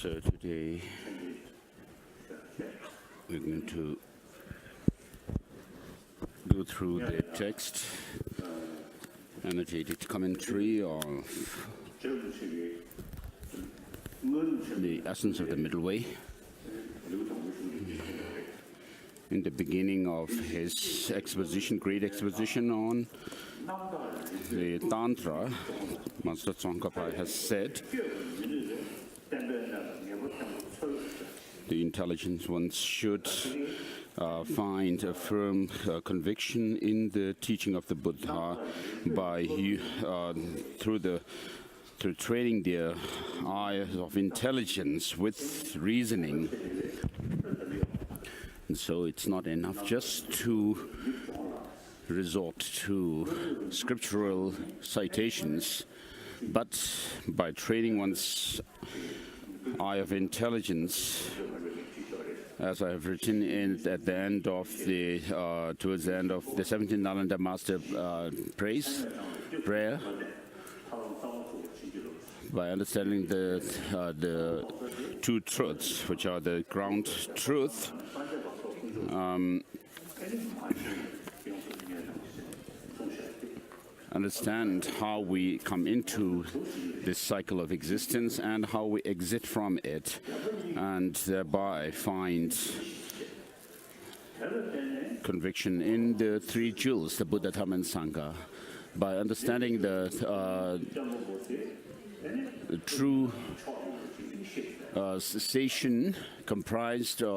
So today we're going to go through the text, annotated commentary of the essence of the middle way. In the beginning of his exposition, great exposition on the Tantra, Master Tsongkhapa has said, the intelligent ones should find a firm conviction in the teaching of the Buddha by through training their eye of intelligence with reasoning. And so it's not enough just to resort to scriptural citations, but by training one's eye of intelligence, as I have written at the end of the towards the end of the 17th Nalanda Master prayer, by understanding the two truths, which are the ground truth, understand how we come into this cycle of existence and how we exit from it, and thereby find conviction in the three jewels, the Buddha, Dhamma, and Sangha. By understanding the true cessation comprising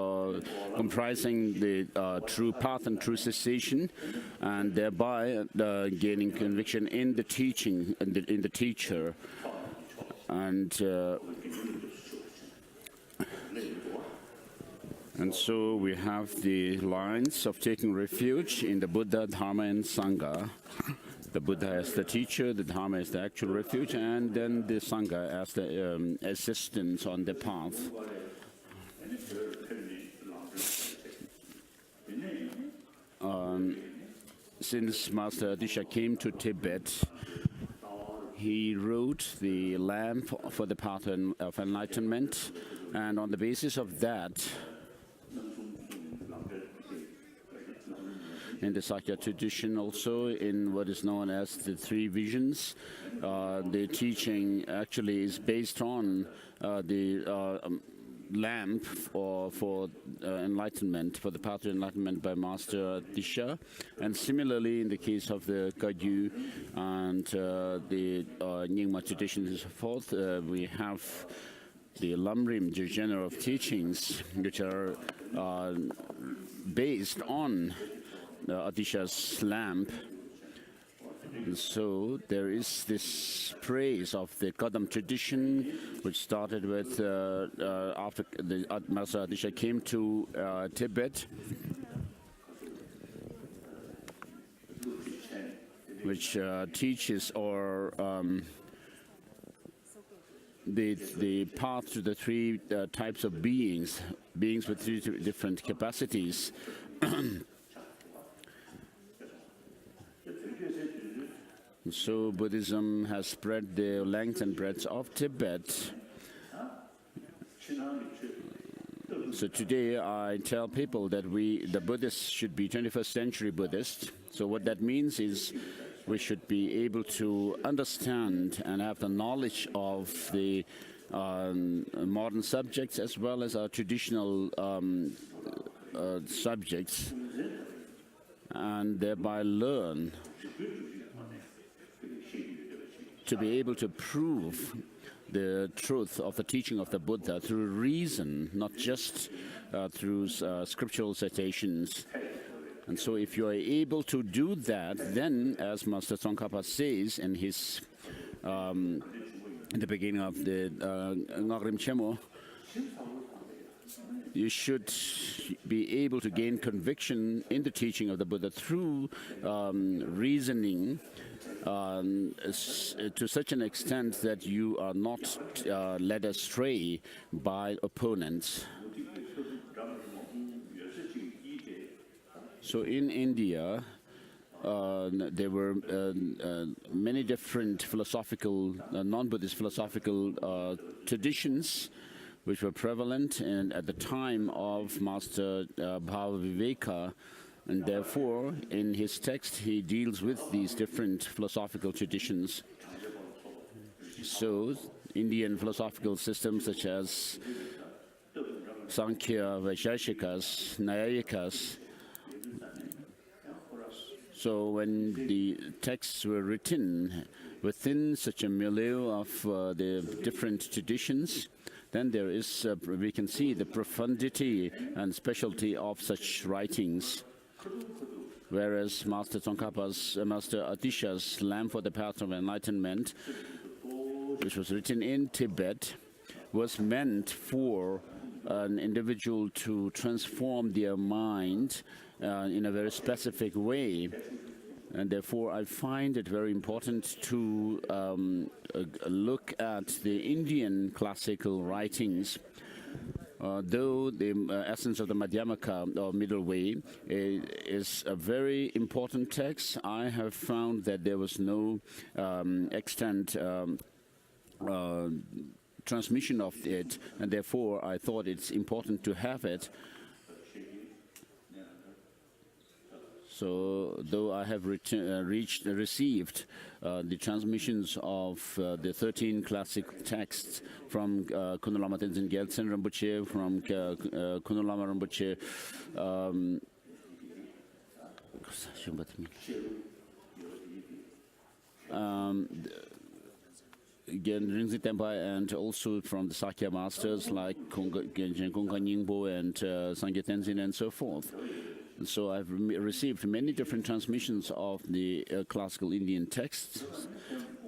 the true path and true cessation, and thereby gaining conviction in the teaching, in the teacher, and so we have the lines of taking refuge in the Buddha, Dharma, and Sangha. The Buddha as the teacher, the Dharma as the actual refuge, and then the Sangha as the assistance on the path. Since Master Adisha came to Tibet, he wrote the lamp for the path of enlightenment, and on the basis of that, in the Sakya tradition, also in what is known as the three visions, the teaching actually is based on the lamp for enlightenment, for the path to enlightenment by Master Disha. And similarly, in the case of the Kagyu and the Nyingma tradition and so forth, we have the Lamrim, the genre of teachings, which are based on Adisha's lamp. And so there is this praise of the Kadam tradition, which started with after the Master Adisha came to Tibet, which teaches or the path to the three types of beings with three different capacities. So Buddhism has spread the length and breadth of Tibet. So today I tell people that the Buddhists should be 21st century Buddhists. So what that means is we should be able to understand and have the knowledge of the modern subjects as well as our traditional subjects, and thereby learn to be able to prove the truth of the teaching of the Buddha through reason, not just through scriptural citations. And so if you are able to do that, then, as Master Tsongkhapa says in his in the beginning of the Ngakrim Chemo, you should be able to gain conviction in the teaching of the Buddha through reasoning to such an extent that you are not led astray by opponents. So in India, there were many different philosophical, non-Buddhist philosophical traditions which were prevalent at the time of Master Bhavavieka, and therefore in his text he deals with these different philosophical traditions. So Indian philosophical systems such as Sankhya, Vaisheshikas, Nyayikas. So when the texts were written within such a milieu of the different traditions, then there is, we can see the profundity and specialty of such writings. Whereas Master Tsongkhapa's, Master Atisha's Lamp for the Path of Enlightenment, which was written in Tibet, was meant for an individual to transform their mind in a very specific way. And therefore, I find it very important to look at the Indian classical writings. Though the essence of the Madhyamaka, or middle way, is a very important text, I have found that there was no extant transmission of it, and therefore I thought it's important to have it. So, though I have received the transmissions of the 13 classic texts from Kundalama Lama Tenzin Gyaltsen Rinpoche, from Kundalama Lama Rinpoche, again, Rinzai Tenpai, and also from the Sakya masters like Genjen Kongka Nyingpo and Sangye Tenzin and so forth. And so I've received many different transmissions of the classical Indian texts,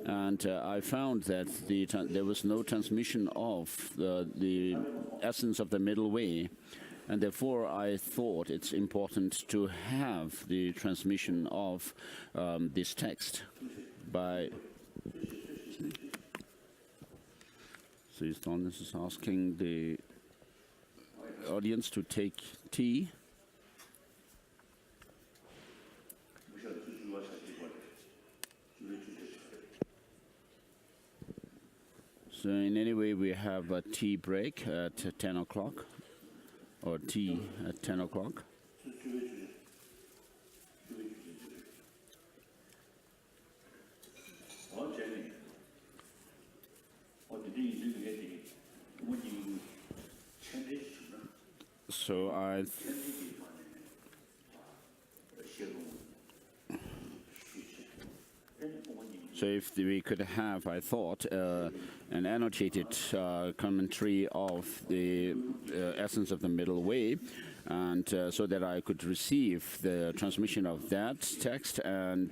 and I found that there was no transmission of the essence of the middle way, and therefore I thought it's important to have the transmission of this text by. So His Holiness is asking the audience to take tea. So in any way, we have a tea break at 10 o'clock, or tea at 10 o'clock. So So if we could have, I thought, an annotated commentary of the essence of the middle way, and so that I could receive the transmission of that text, and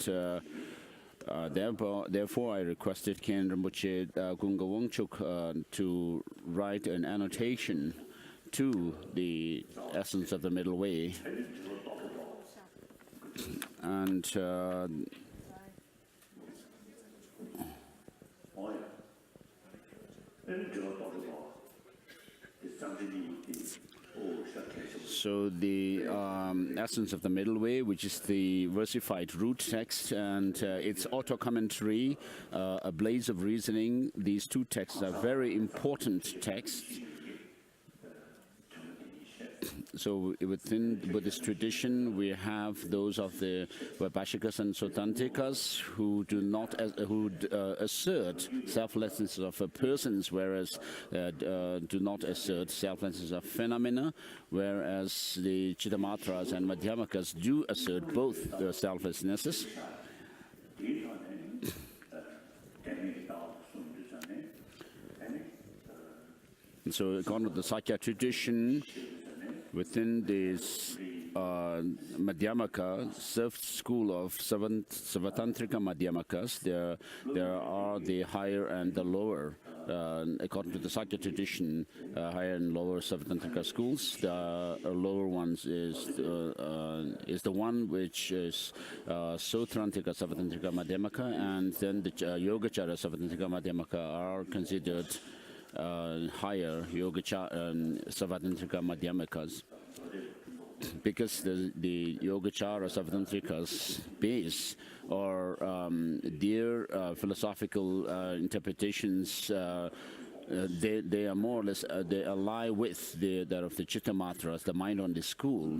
therefore I requested Ken Rinpoche Gunga Wangchuk to write an annotation to the essence of the middle way. And so the essence of the middle way, which is the versified root text, and its auto-commentary, a blaze of reasoning, these two texts are very important texts. So within the Buddhist tradition, we have those of the Vaibhashikas and Sautantrikas who do not assert selflessness of persons, whereas do not assert selflessness of phenomena, whereas the Chittamatras and Madhyamakas do assert both selflessnesses. And so according to the Sakya tradition, within this Madhyamaka, school of Savatantrika Madhyamakas, there are the higher and the lower. According to the Sakya tradition, higher and lower Savatantrika schools. The lower ones is the one which is Sutrantrika Savatantrika Madhyamaka, and then the Yogacara Savatantrika Madhyamaka are considered higher Savatantrika Madhyamakas, because the Yogacara Savatantrika's base or their philosophical interpretations, they are more or less they ally with that of the Chittamatras, the mind on the school.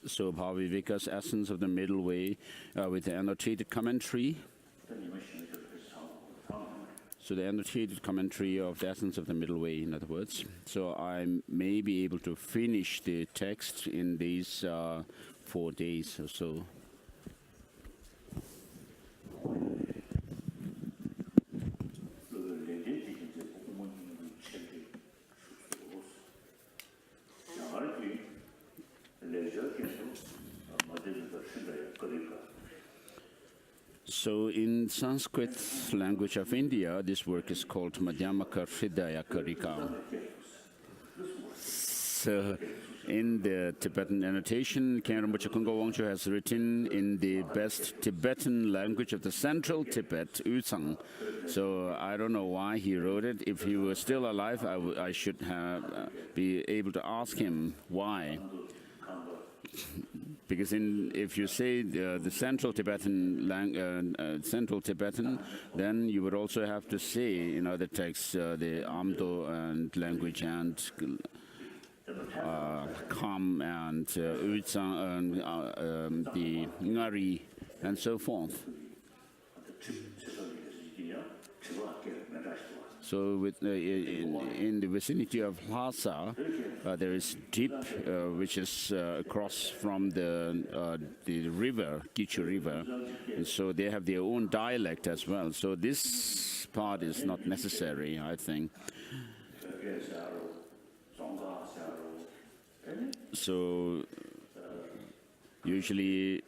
So Bhavavieka's Essence of the Middle Way with the annotated commentary. So the annotated commentary of the Essence of the Middle Way, in other words. So I may be able to finish the text in these 4 days or so. So in Sanskrit language of India, this work is called Madhyamaka Hridaya Karika. So in the Tibetan annotation, Khen Rinpoche Kungpa Wangcho has written in the best Tibetan language of the central Tibet, Uzang. So I don't know why he wrote it. If he were still alive, I should have be able to ask him why. Because if you say the Central Tibetan, then you would also have to say in other texts the Amdo and language and Kham and Uzang and the Ngari and so forth. So in the vicinity of Lhasa, there is Dip, which is across from the river, Kichu River. And so they have their own dialect as well. So this part is not necessary, I think. So usually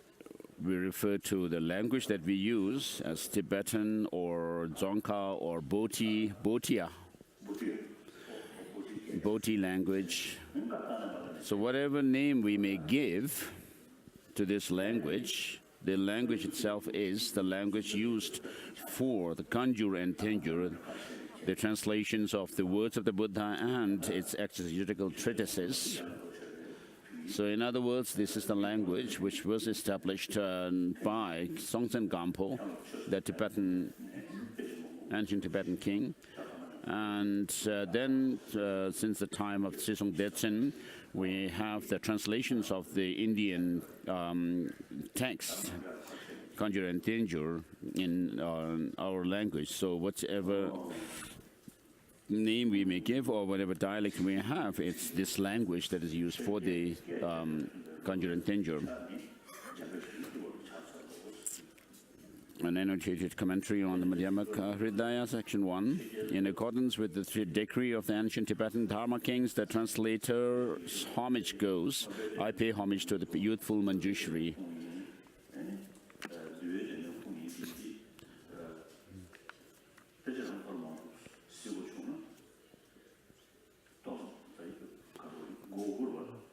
we refer to the language that we use as Tibetan or Dzongkha or Bhotia language. So whatever name we may give to this language, the language itself is the language used for the Kanjur and Tenjur, the translations of the words of the Buddha and its exegetical treatises. So in other words, this is the language which was established by Songtsen Gampo, the ancient Tibetan king. And then, since the time of Trisong Detsen, we have the translations of the Indian text, Kanjur and Tenjur, in our language. So whatever name we may give or whatever dialect we have, it's this language that is used for the Kanjur and Tenjur. An annotated commentary on the Madhyamaka Hridaya, Section 1. In accordance with the decree of the ancient Tibetan Dharma kings, the translator's homage goes. I pay homage to the youthful Manjushri.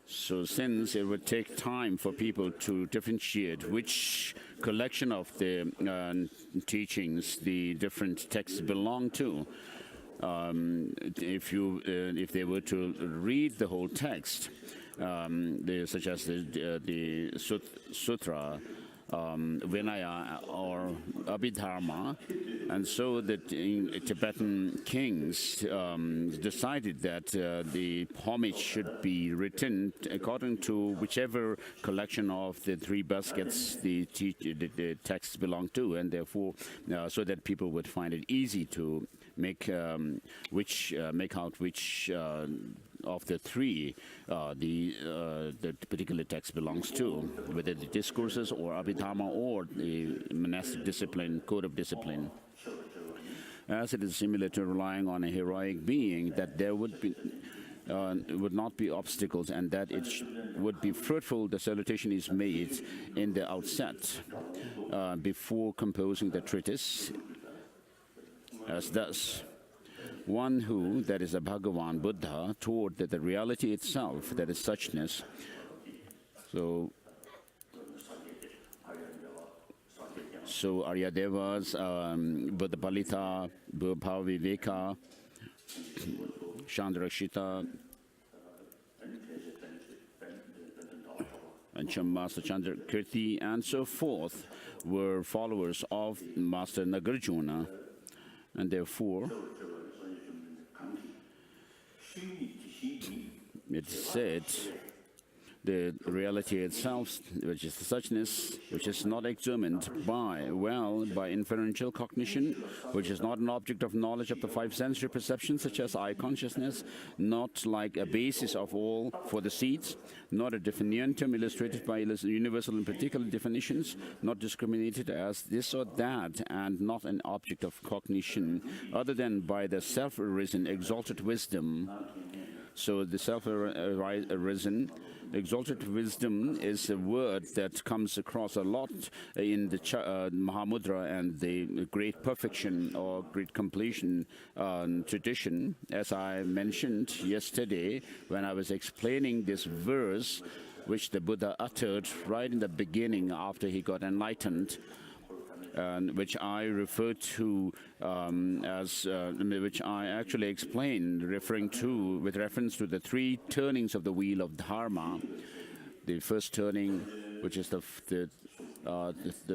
So since it would take time for people to differentiate which collection of the teachings the different texts belong to, if they were to read the whole text, such as the Sutra, Vinaya or Abhidharma. And so the Tibetan kings decided that the homage should be written according to whichever collection of the three baskets the texts belong to, and therefore so that people would find it easy to make out which of the three the particular text belongs to, whether the discourses or Abhidharma or the monastic discipline, code of discipline. As it is similar to relying on a heroic being, that there would not be obstacles, and that it would be fruitful. The salutation is made in the outset before composing the treatise, as thus. One who, that is a Bhagavan Buddha, taught that the reality itself, that is suchness. So Aryadevas, Buddha Palita, Bhavavieka, Chandrakshita, and Master Chandrakirti, and so forth, were followers of Master Nagarjuna, and therefore it said the reality itself, which is the suchness, which is not examined by inferential cognition, which is not an object of knowledge of the five sensory perceptions, such as eye consciousness, not like a basis of all for the seeds, not a definientum illustrated by universal and particular definitions, not discriminated as this or that, and not an object of cognition, other than by the self-arisen exalted wisdom. So the self-arisen exalted wisdom is a word that comes across a lot in the Mahamudra and the great perfection or great completion tradition. As I mentioned yesterday when I was explaining this verse, which the Buddha uttered right in the beginning after he got enlightened, which I refer to which I actually explained, with reference to the three turnings of the wheel of Dharma. The first turning, which is the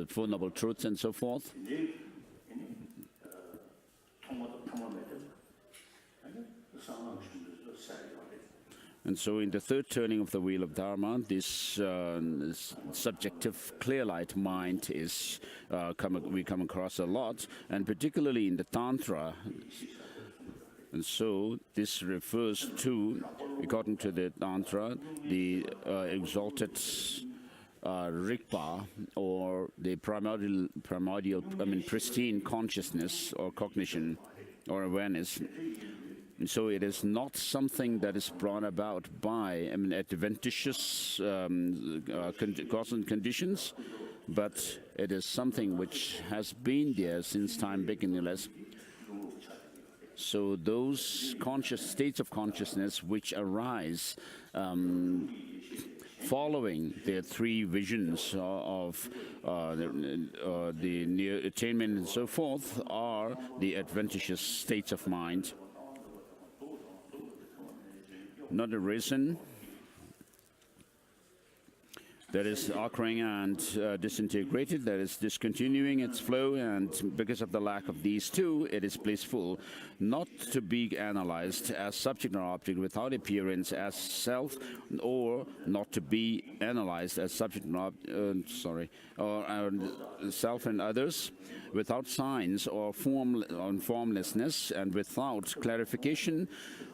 Four Noble Truths and so forth. And so in the third turning of the wheel of Dharma, this subjective clear light mind is we come across a lot, and particularly in the Tantra. And so this refers to, according to the Tantra, the exalted Rigpa, or the primordial, pristine consciousness or cognition or awareness. And so it is not something that is brought about by adventitious causes and conditions, but it is something which has been there since time beginningless. So those states of consciousness which arise following the three visions of the near attainment and so forth are the adventitious states of mind. Not a reason that is occurring and disintegrated, that is discontinuing its flow, and because of the lack of these two, it is blissful, not to be analyzed as subject or object without appearance as self, or not to be analyzed as subject or self and others, without signs or formlessness, and without clarification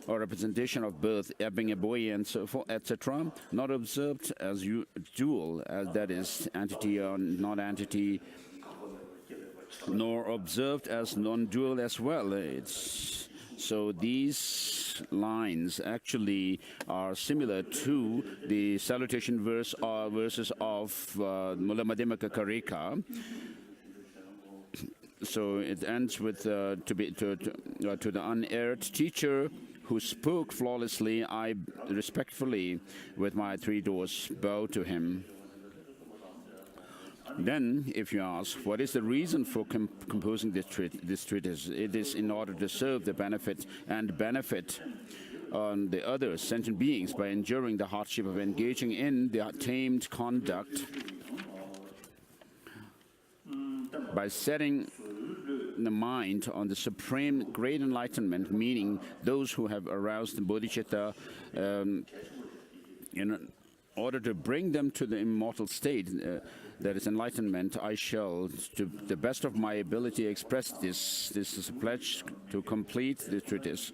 or representation of birth, ebbing, buoy, and so forth, etc., not observed as dual, that is, entity or not entity, nor observed as non-dual as well. So these lines actually are similar to the salutation verses of Mula Madhyamaka Karika. So it ends with to the unerred teacher who spoke flawlessly, I respectfully, with my three doors, bow to him. Then, if you ask, what is the reason for composing this treatise? It is in order to serve the benefit on the other sentient beings by enduring the hardship of engaging in the tamed conduct, by setting the mind on the supreme great enlightenment, meaning those who have aroused the bodhicitta in order to bring them to the immortal state, that is enlightenment, I shall, to the best of my ability, express this. This is a pledge to complete the treatise,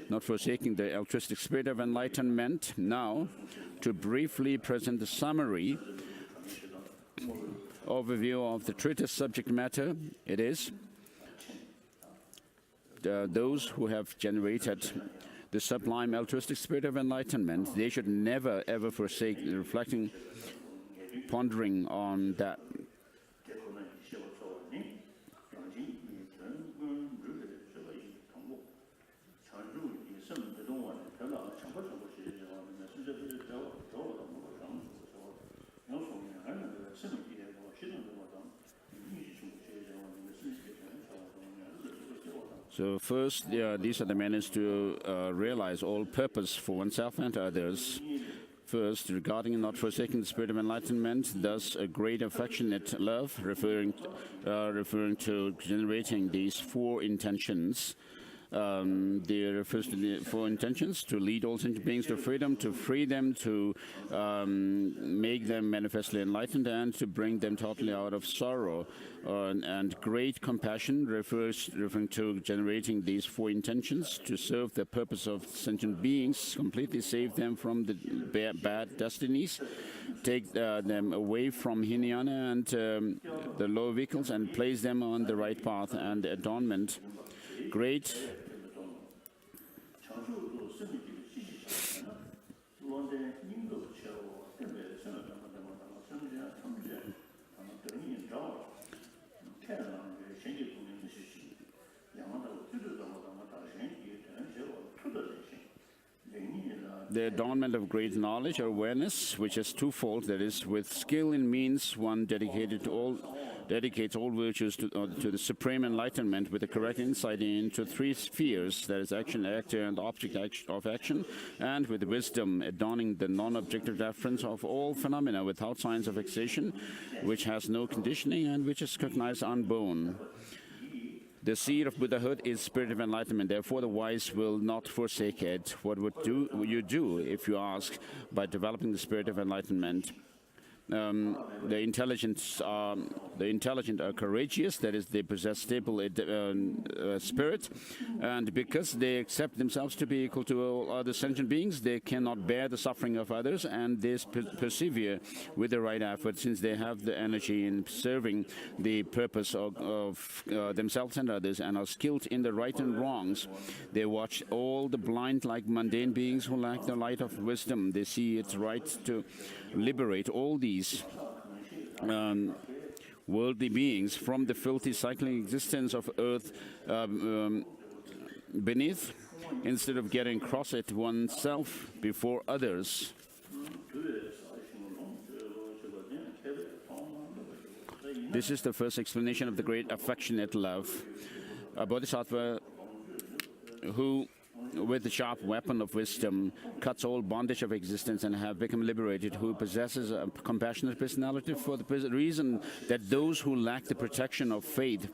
not forsaking the altruistic spirit of enlightenment. Now, to briefly present the summary overview of the treatise subject matter, it is those who have generated the sublime altruistic spirit of enlightenment, they should never ever forsake reflecting, pondering on that. So first, these are the manners to realize all purpose for oneself and others. First, regarding not forsaking the spirit of enlightenment, thus a great affectionate love, referring to generating these four intentions. They refer to the four intentions: to lead all sentient beings to freedom, to free them, to make them manifestly enlightened, and to bring them totally out of sorrow. And great compassion referring to generating these four intentions to serve the purpose of sentient beings, completely save them from the bad destinies, take them away from hinayana and the lower vehicles, and place them on the right path. And adornment, great the adornment of great knowledge or awareness, which is twofold, that is, with skill in means, one dedicates all virtues to the supreme enlightenment with the correct insight into three spheres, that is, action, actor, and object of action, and with wisdom, adorning the non-objective reference of all phenomena without signs of fixation, which has no conditioning and which is recognized unborn. The seed of Buddhahood is spirit of enlightenment. Therefore, the wise will not forsake it. What would you do if you ask? By developing the spirit of enlightenment. The intelligent are courageous, that is, they possess stable spirit, and because they accept themselves to be equal to all other sentient beings, they cannot bear the suffering of others, and they persevere with the right effort, since they have the energy in serving the purpose of themselves and others, and are skilled in the right and wrongs. They watch all the blind, like mundane beings who lack the light of wisdom. They see it's right to liberate all these worldly beings from the filthy cycling existence of earth beneath, instead of getting cross at oneself before others. This is the first explanation of the great affectionate love. A bodhisattva who, with the sharp weapon of wisdom, cuts all bondage of existence and have become liberated, who possesses a compassionate personality for the reason that those who lack the protection of faith,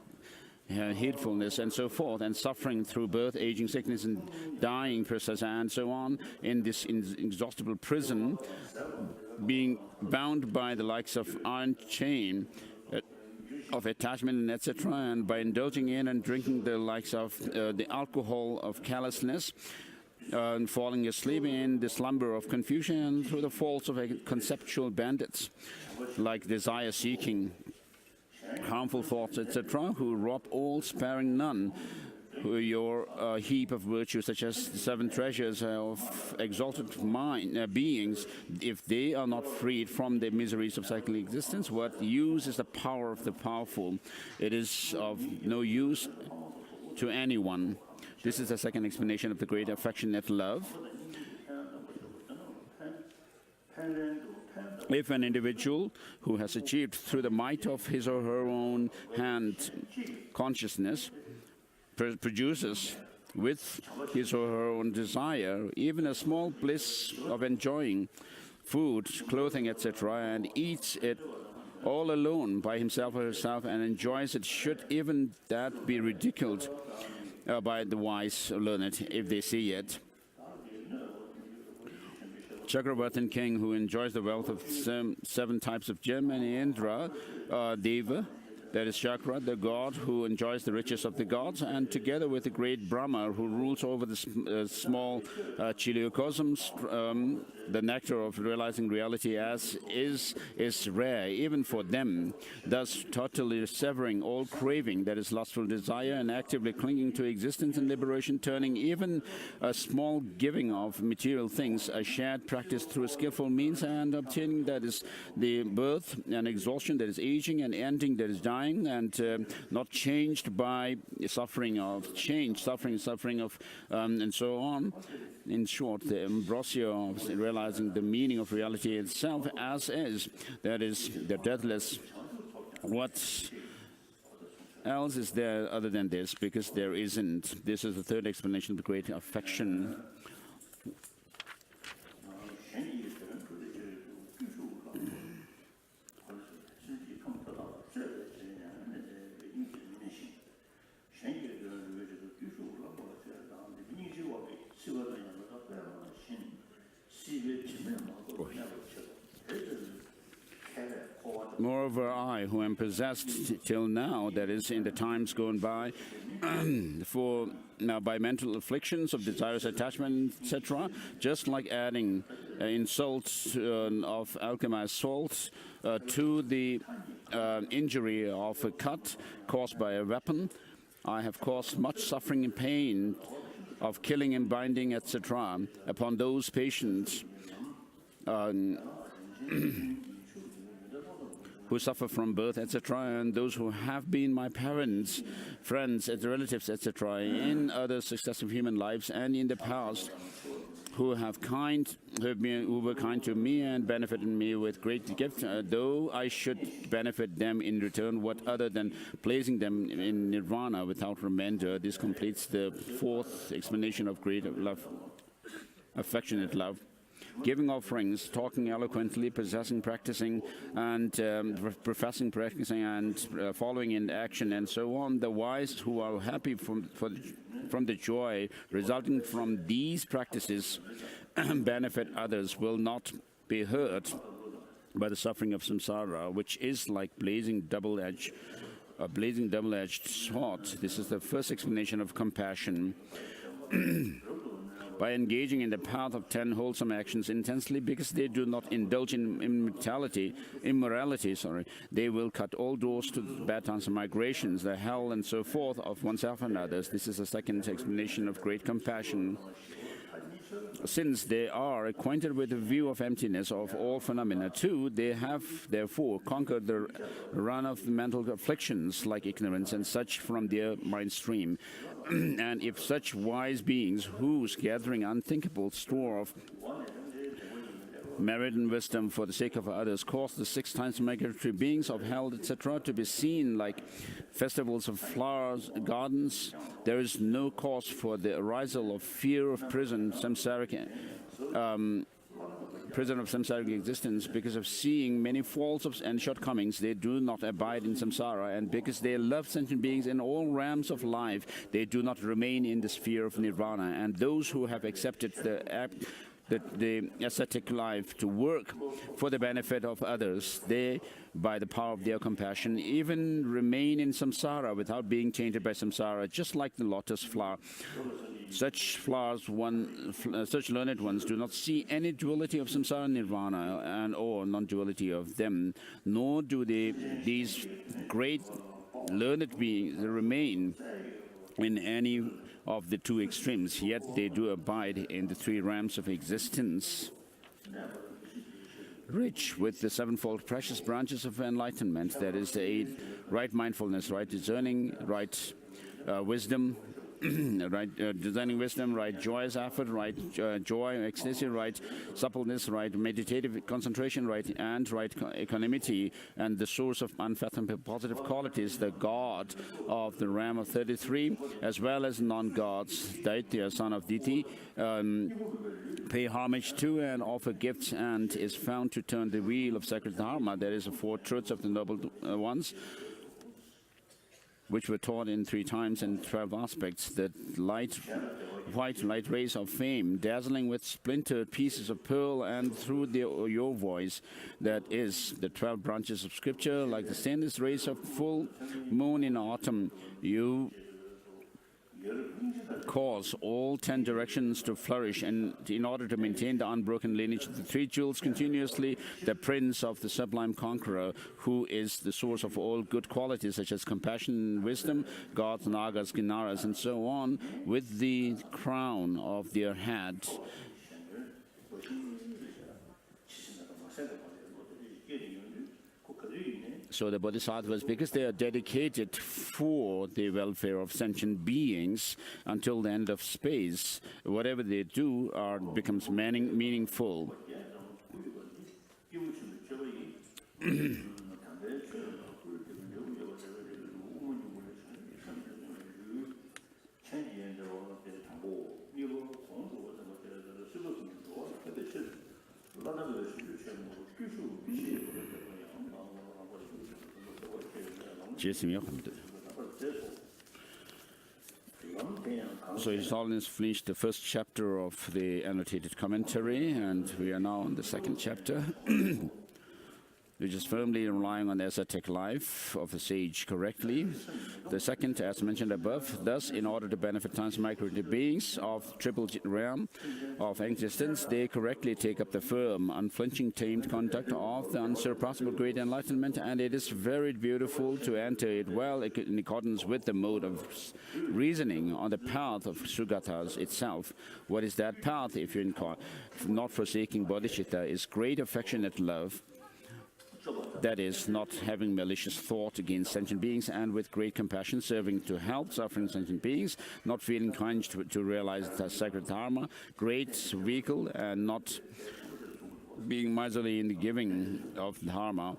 heedfulness, and so forth, and suffering through birth, aging, sickness, and dying process, and so on, in this inexhaustible prison, being bound by the likes of iron chain, of attachment, and etc., and by indulging in and drinking the likes of the alcohol of callousness, and falling asleep in the slumber of confusion through the faults of conceptual bandits, like desire-seeking, harmful thoughts, etc., who rob all, sparing none, who your heap of virtues, such as the seven treasures of exalted mind beings, if they are not freed from the miseries of cyclic existence, what use is the power of the powerful? It is of no use to anyone. This is the second explanation of the great affectionate love. If an individual who has achieved through the might of his or her own hand consciousness produces with his or her own desire, even a small bliss of enjoying food, clothing, etc., and eats it all alone by himself or herself and enjoys it, should even that be ridiculed by the wise or learned if they see it. Chakravartin king, who enjoys the wealth of seven types of gem, and Indra, Deva, that is Chakra, the god who enjoys the riches of the gods, and together with the great Brahma, who rules over the small chiliocosms, the nectar of realizing reality as is rare, even for them, thus totally severing all craving, that is lustful desire, and actively clinging to existence and liberation, turning even a small giving of material things a shared practice through skillful means, and obtaining, that is the birth and exhaustion, that is aging, and ending, that is dying, and not changed by suffering of change, suffering of, and so on. In short, the ambrosia of realizing the meaning of reality itself as is, that is the deathless. What else is there other than this? Because there isn't. This is the third explanation of the great affection. Moreover, I, who am possessed till now, that is, in the times gone by, by mental afflictions of desires, attachment, etc., just like adding in salt of alchemized salt to the injury of a cut caused by a weapon, I have caused much suffering and pain of killing and binding, etc., upon those patients who suffer from birth, etc., and those who have been my parents, friends, relatives, etc., in other successive human lives and in the past, who were kind to me and benefited me with great gifts, though I should benefit them in return, what other than placing them in nirvana without remainder. This completes the fourth explanation of great love, affectionate love. Giving offerings, talking eloquently, practicing, and professing, practicing, and following in action, and so on. The wise who are happy from the joy resulting from these practices benefit others will not be hurt by the suffering of samsara, which is like a blazing double-edged sword. This is the first explanation of compassion. By engaging in the path of 10 wholesome actions intensely, because they do not indulge in immorality, they will cut all doors to bad transmigrations, the hell and so forth of oneself and others. This is the second explanation of great compassion. Since they are acquainted with the view of emptiness of all phenomena too, they have therefore conquered the run of mental afflictions like ignorance and such from their mind stream. And if such wise beings, whose gathering unthinkable store of merit and wisdom for the sake of others cause the 6 times migratory beings of hell, etc., to be seen like festivals of flowers, gardens, there is no cause for the arisal of fear of prison, prison of samsaric existence, because of seeing many faults and shortcomings. They do not abide in samsara, and because they love sentient beings in all realms of life, they do not remain in the sphere of nirvana. And those who have accepted the ascetic life to work for the benefit of others, they, by the power of their compassion, even remain in samsara without being tainted by samsara, just like the lotus flower. Such learned ones do not see any duality of samsara and nirvana or non-duality of them, nor do these great learned beings remain in any of the 2 extremes, yet they do abide in the 3 realms of existence, rich with the 7-fold precious branches of enlightenment, that is the 8 right mindfulness, right discerning, right wisdom, right designing wisdom, right joyous effort, right joy, ecstasy, right suppleness, right meditative concentration, right and right equanimity, and the source of unfathomable positive qualities, the god of the Ram of 33, as well as non-gods, Daitya, son of Diti, pay homage to and offer gifts, and is found to turn the wheel of sacred dharma. There is the four truths of the noble ones, which were taught in 3 times and 12 aspects. The white light rays of fame, dazzling with splintered pieces of pearl, and through your voice, that is the 12 branches of scripture, like the stainless rays of full moon in autumn, you cause all 10 directions to flourish, and in order to maintain the unbroken lineage of the 3 jewels continuously, the prince of the sublime conqueror, who is the source of all good qualities such as compassion, wisdom, gods, nagas, kinnaras, and so on, with the crown of their head. So the bodhisattvas, because they are dedicated for the welfare of sentient beings until the end of space, whatever they do becomes meaningful. So His Holiness finished the first chapter of the annotated commentary, and we are now on the second chapter, which is firmly relying on the ascetic life of a sage correctly. The second, as mentioned above, thus, in order to benefit transmigrated beings of triple realm of existence, they correctly take up the firm, unflinching, tamed conduct of the unsurpassable great enlightenment, and it is very beautiful to enter it well in accordance with the mode of reasoning on the path of Sugatas itself. What is that path, if you're not forsaking bodhicitta, is great affectionate love. That is, not having malicious thought against sentient beings, and with great compassion serving to help suffering sentient beings, not feeling kind to realize the sacred dharma, great vehicle, and not being miserly in the giving of dharma.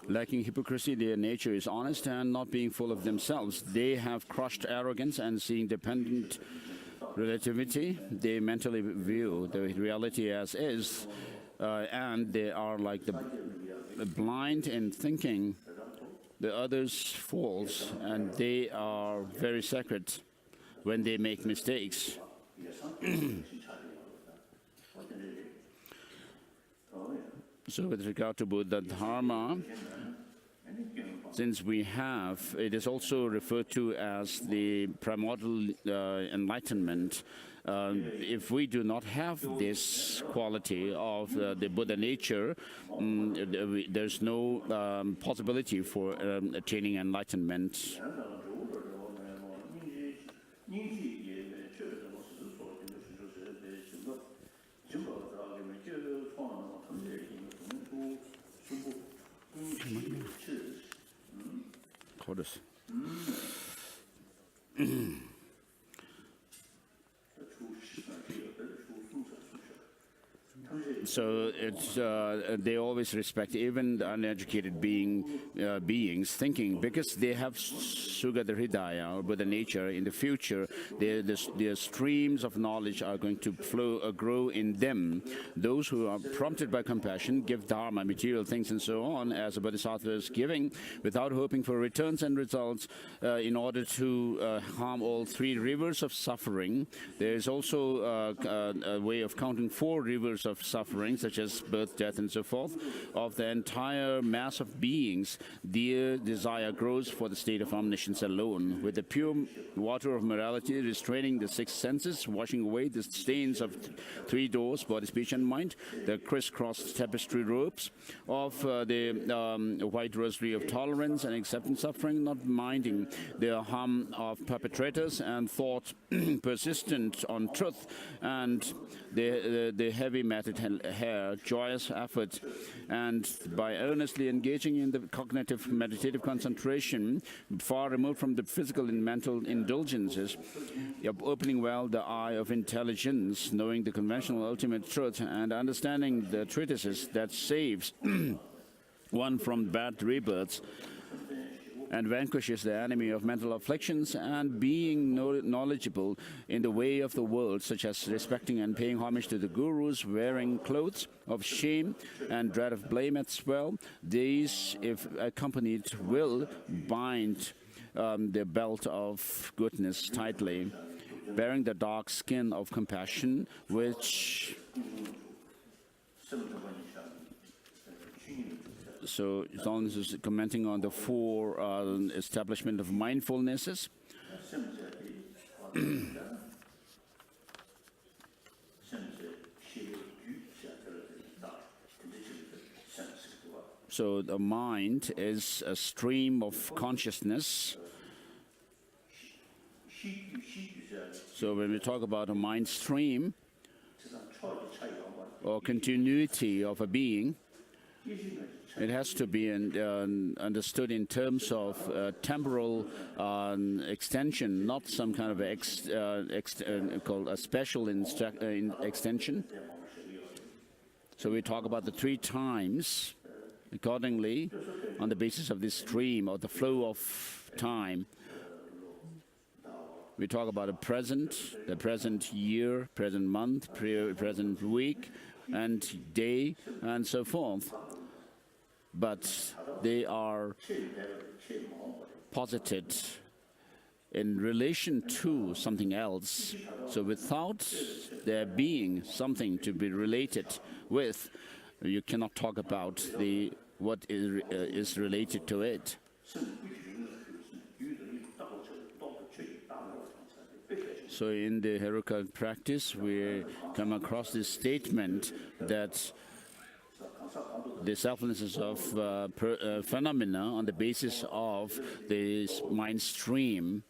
Lacking hypocrisy, their nature is honest and not being full of themselves. They have crushed arrogance and seeing dependent relativity. They mentally view the reality as is, and they are like the blind in thinking the others false, and they are very sacred when they make mistakes. So with regard to Buddha Dharma, since it is also referred to as the primordial enlightenment. If we do not have this quality of the Buddha nature, there's no possibility for attaining enlightenment. So they always respect even the uneducated beings thinking, because they have Sugata Hridaya, or Buddha nature. In the future, their streams of knowledge are going to grow in them. Those who are prompted by compassion give dharma, material things, and so on, as a bodhisattva is giving, without hoping for returns and results, in order to harm all 3 rivers of suffering. There is also a way of counting 4 rivers of suffering, suffering, such as birth, death, and so forth, of the entire mass of beings, their desire grows for the state of omniscience alone. With the pure water of morality, restraining the six senses, washing away the stains of three doors, body, speech, and mind, the crisscross tapestry ropes of the white rosary of tolerance and acceptance suffering, not minding the harm of perpetrators, and thought persistent on truth, and the heavy matted hair, joyous effort, and by earnestly engaging in the cognitive meditative concentration, far removed from the physical and mental indulgences, opening well the eye of intelligence, knowing the conventional ultimate truth, and understanding the treatises that saves one from bad rebirths, and vanquishes the enemy of mental afflictions, and being knowledgeable in the way of the world, such as respecting and paying homage to the gurus, wearing clothes of shame and dread of blame as well. These, if accompanied, will bind the belt of goodness tightly, bearing the dark skin of compassion, which... So Holiness is commenting on the four establishment of mindfulnesses. So the mind is a stream of consciousness. So when we talk about a mind stream or continuity of a being, it has to be understood in terms of temporal extension, not some kind of called a special extension. So we talk about the three times accordingly on the basis of this stream or the flow of time. We talk about the present year, present month, present week, and day, and so forth. But they are posited in relation to something else. So without there being something to be related with, you cannot talk about what is related to it. So in the Heroka practice, we come across this statement that the selflessness of phenomena on the basis of this mind stream,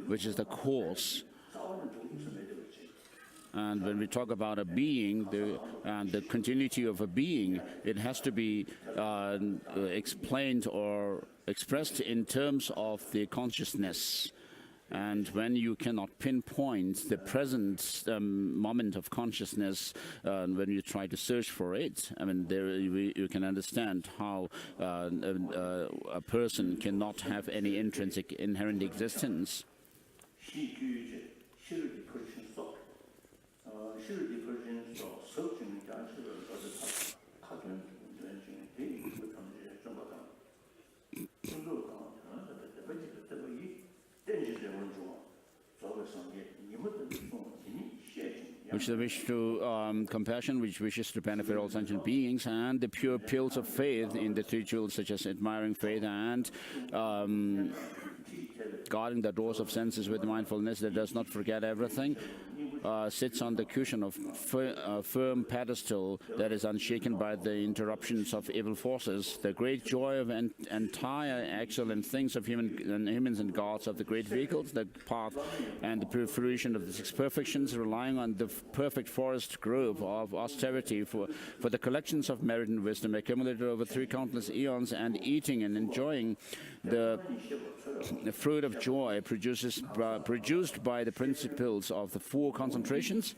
which is the cause. And when we talk about a being, the continuity of a being, it has to be explained or expressed in terms of the consciousness. And when you cannot pinpoint the present moment of consciousness, when you try to search for it, I mean, you can understand how a person cannot have any intrinsic inherent existence. Which is the wish to compassion, which wishes to benefit all sentient beings, and the pure pills of faith in the three jewels, such as admiring faith and guarding the doors of senses with mindfulness that does not forget everything, sits on the cushion of firm pedestal that is unshaken by the interruptions of evil forces. The great joy of entire excellent things of humans and gods, of the great vehicles, the path, and the fruition of the six perfections, relying on the perfect forest grove of austerity for the collections of merit and wisdom accumulated over three countless eons, and eating and enjoying the fruit of joy produced by the principles of the four concentrations,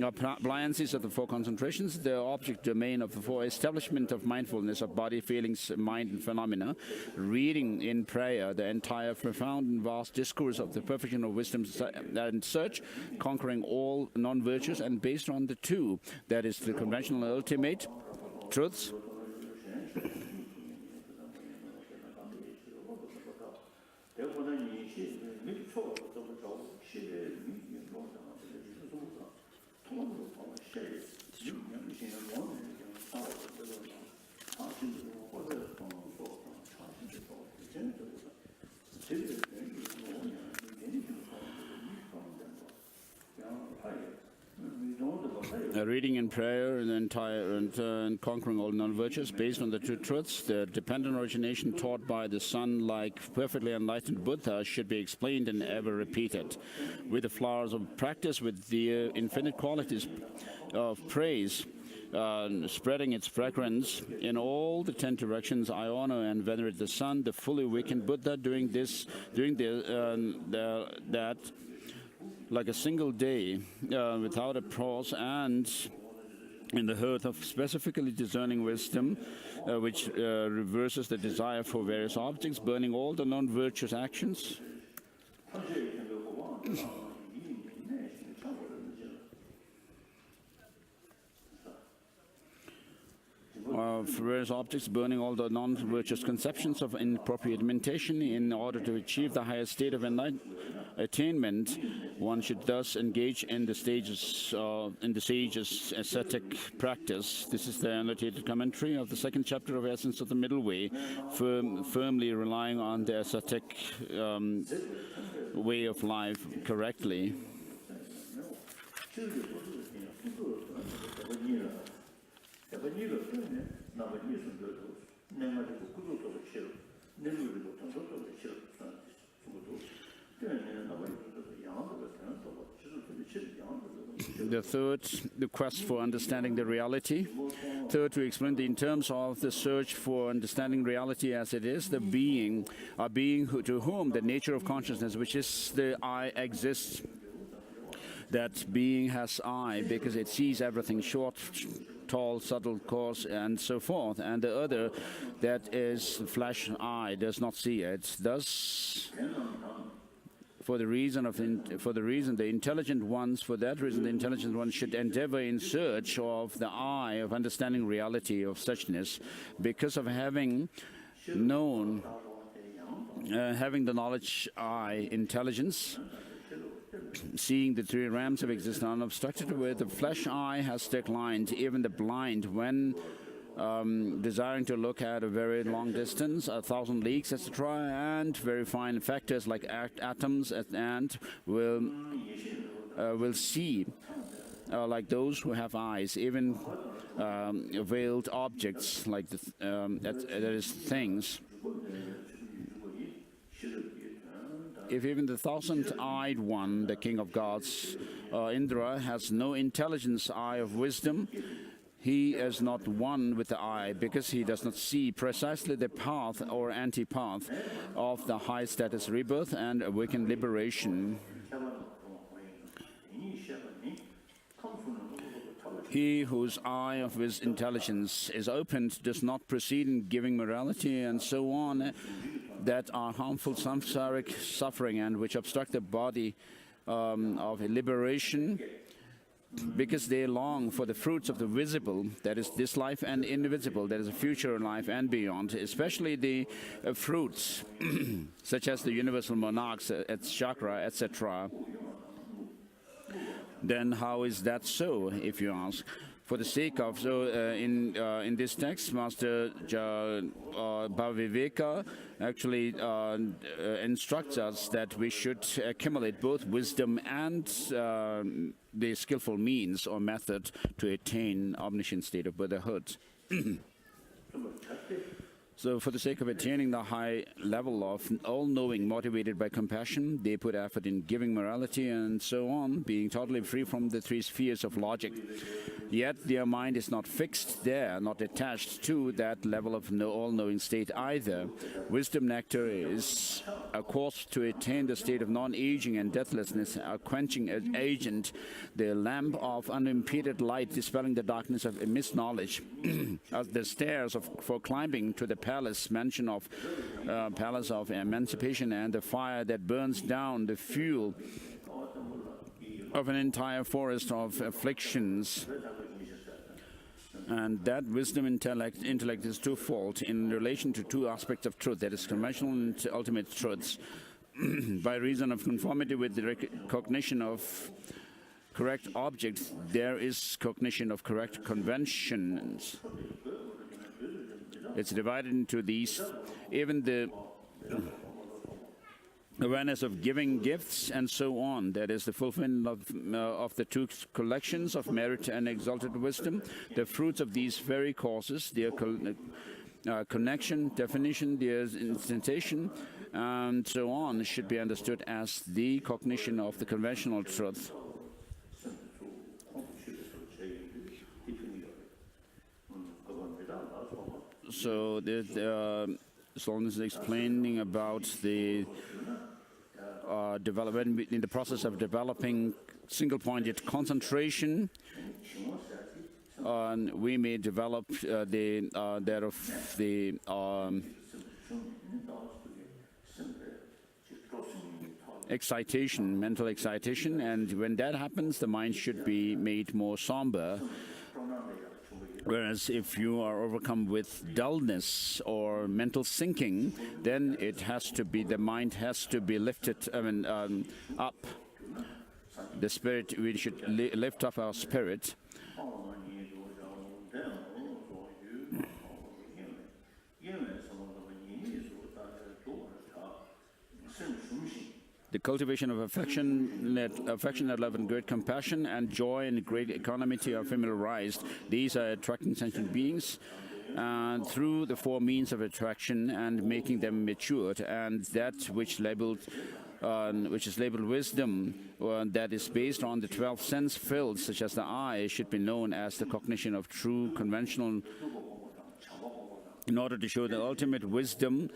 appliances of the four concentrations, the object domain of the four establishment of mindfulness of body, feelings, mind, and phenomena, reading in prayer the entire profound and vast discourse of the perfection of wisdom and search, conquering all non-virtues, and based on the two, that is the conventional ultimate truths, reading and prayer and conquering all non-virtues based on the two truths. The dependent origination taught by the sun-like perfectly enlightened Buddha should be explained and ever repeated. With the flowers of practice, with the infinite qualities of praise, spreading its fragrance in all the 10 directions, I honor and venerate the sun, the fully awakened Buddha, doing that like a single day, without a pause, and in the heart of specifically discerning wisdom, which reverses the desire for various objects, burning all the non-virtuous actions. For various objects, burning all the non-virtuous conceptions of inappropriate imitation in order to achieve the highest state of attainment. One should thus engage in the sage's ascetic practice. This is the annotated commentary of the second chapter of Essence of the Middle Way, firmly relying on the ascetic way of life correctly. The third, the quest for understanding the reality. Third, to explain in terms of the search for understanding reality as it is, the being, a being to whom the nature of consciousness, which is the I, exists. That being has I because it sees everything short, tall, subtle, coarse, and so forth. And the other, that is flesh I, does not see it. Thus, for that reason, the intelligent ones should endeavor in search of the I, of understanding reality of suchness, because of having known, having the knowledge I, intelligence, seeing the three realms of existence unobstructed, where the flesh eye has declined, even the blind, when desiring to look at a very long distance, 1,000 leagues, etc., and very fine factors like atoms, and will see like those who have eyes, even veiled objects like that is things. If even the thousand-eyed one, the king of gods, Indra, has no intelligence eye of wisdom, he is not one with the eye, because he does not see precisely the path or anti-path of the high status rebirth and awakened liberation. He whose eye of his intelligence is opened does not proceed in giving morality and so on, that are harmful samsaric suffering and which obstruct the body of liberation, because they long for the fruits of the visible, that is this life, and invisible, that is a future life and beyond, especially the fruits, such as the universal monarchs, chakra, etc. Then how is that so, if you ask? For the sake of, in this text, Master Bhavavieka actually instructs us that we should accumulate both wisdom and the skillful means or method to attain omniscient state of Buddhahood. So for the sake of attaining the high level of all-knowing, motivated by compassion, they put effort in giving morality and so on, being totally free from the three spheres of logic. Yet their mind is not fixed there, not attached to that level of all-knowing state either. Wisdom nectar is a course to attain the state of non-aging and deathlessness, a quenching agent, the lamp of unimpeded light dispelling the darkness of misknowledge. As the stairs for climbing to the palace mention of palace of emancipation, and the fire that burns down the fuel of an entire forest of afflictions. And that wisdom intellect is twofold in relation to two aspects of truth, that is conventional and ultimate truths. By reason of conformity with the recognition of correct objects, there is cognition of correct conventions. It's divided into these. Even the awareness of giving gifts, and so on. That is the fulfillment of the two collections of merit and exalted wisdom. The fruits of these very causes, their connection, definition, their instantation, and so on, should be understood as the cognition of the conventional truth. So Holiness is explaining about the development in the process of developing single-pointed concentration. We may develop that of the excitation, mental excitation, and when that happens, the mind should be made more somber. Whereas if you are overcome with dullness or mental sinking, then it has to be, the mind has to be lifted up. The spirit, we should lift up our spirit. The cultivation of affectionate love and great compassion and joy and great equanimity are familiarized. These are attracting sentient beings through the four means of attraction and making them matured. And that which is labeled wisdom, that is based on the 12 sense fields, such as the eye, should be known as the cognition of true conventional. In order to show the ultimate wisdom,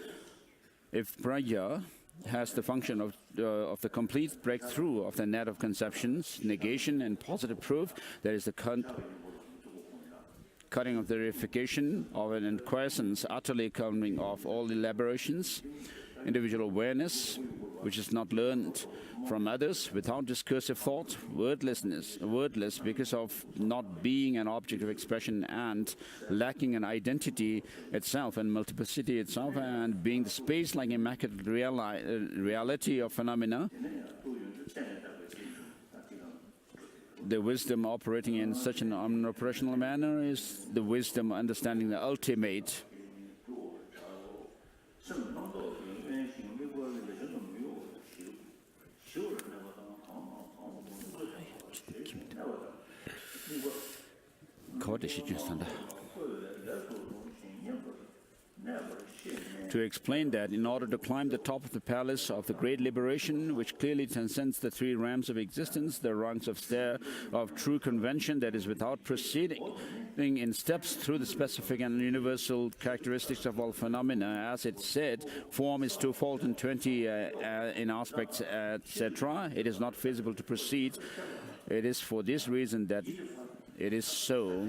if prajna has the function of the complete breakthrough of the net of conceptions, negation and positive proof, there is the cutting of the reification of an quiescence, utterly coming off all elaborations, individual awareness, which is not learned from others, without discursive thought, wordless because of not being an object of expression and lacking an identity itself and multiplicity itself, and being the space-like immaculate reality of phenomena. The wisdom operating in such an omnipresent manner is the wisdom understanding the ultimate. To explain that, in order to climb the top of the palace of the great liberation, which clearly transcends the three realms of existence, the rungs of stair of true convention that is without proceeding in steps through the specific and universal characteristics of all phenomena, as it said, form is twofold and 20 in aspects, etc. It is not feasible to proceed. It is for this reason that it is so.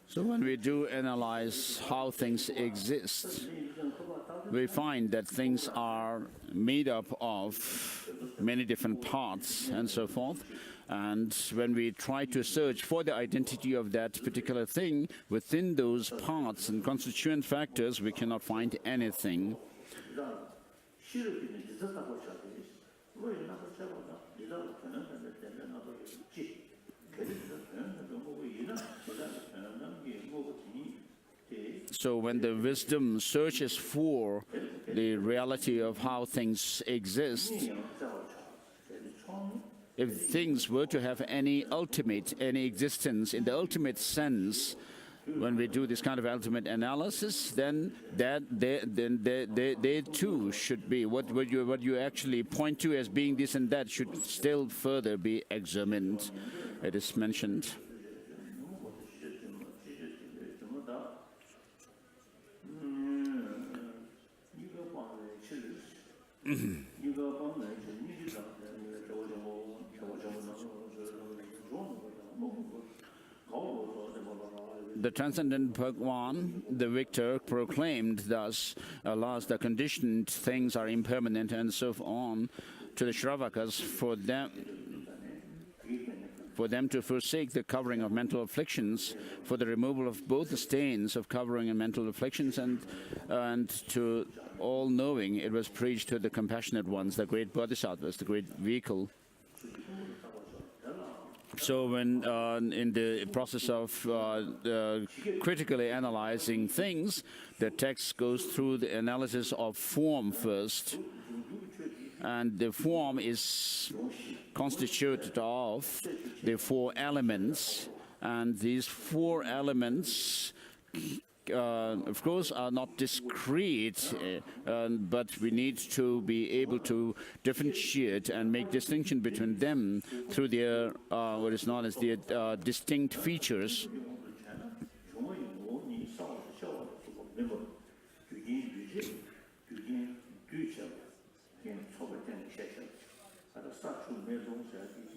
So when we do analyze how things exist, we find that things are made up of many different parts and so forth. And when we try to search for the identity of that particular thing within those parts and constituent factors, we cannot find anything. So when the wisdom searches for the reality of how things exist, if things were to have any existence in the ultimate sense, when we do this kind of ultimate analysis, then they too should be what you actually point to as being this and that should still further be examined. It is mentioned. The transcendent Bhagwan, the victor, proclaimed thus, alas, the conditioned things are impermanent, and so on, to the Shravakas, for them to forsake the covering of mental afflictions, for the removal of both the stains of covering and mental afflictions, and to all knowing, it was preached to the compassionate ones, the great bodhisattvas, the great vehicle. So when in the process of critically analyzing things, the text goes through the analysis of form first. And the form is constituted of the four elements. And these four elements of course, are not discrete, but we need to be able to differentiate and make distinction between them through their what is known as their distinct features.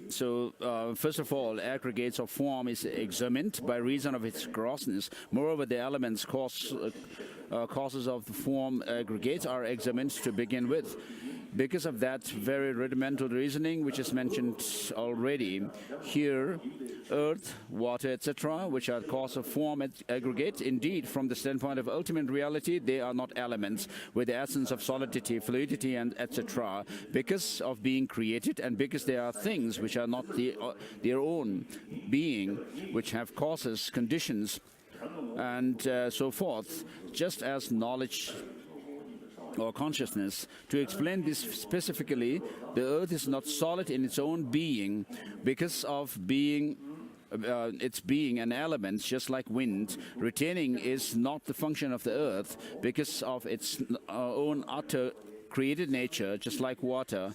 So, first of all, aggregates of form is examined by reason of its grossness. Moreover, the elements causes of the form aggregates are examined to begin with. Because of that very rudimental reasoning, which is mentioned already here, earth, water, etc., which are cause of form aggregate, indeed, from the standpoint of ultimate reality, they are not elements with the essence of solidity, fluidity, and etc., because of being created and because they are things which are not their own being, which have causes, conditions, and so forth, just as knowledge or consciousness. To explain this specifically, the earth is not solid in its own being because of being its being an element, just like wind. Retaining is not the function of the earth because of its own utter created nature, just like water.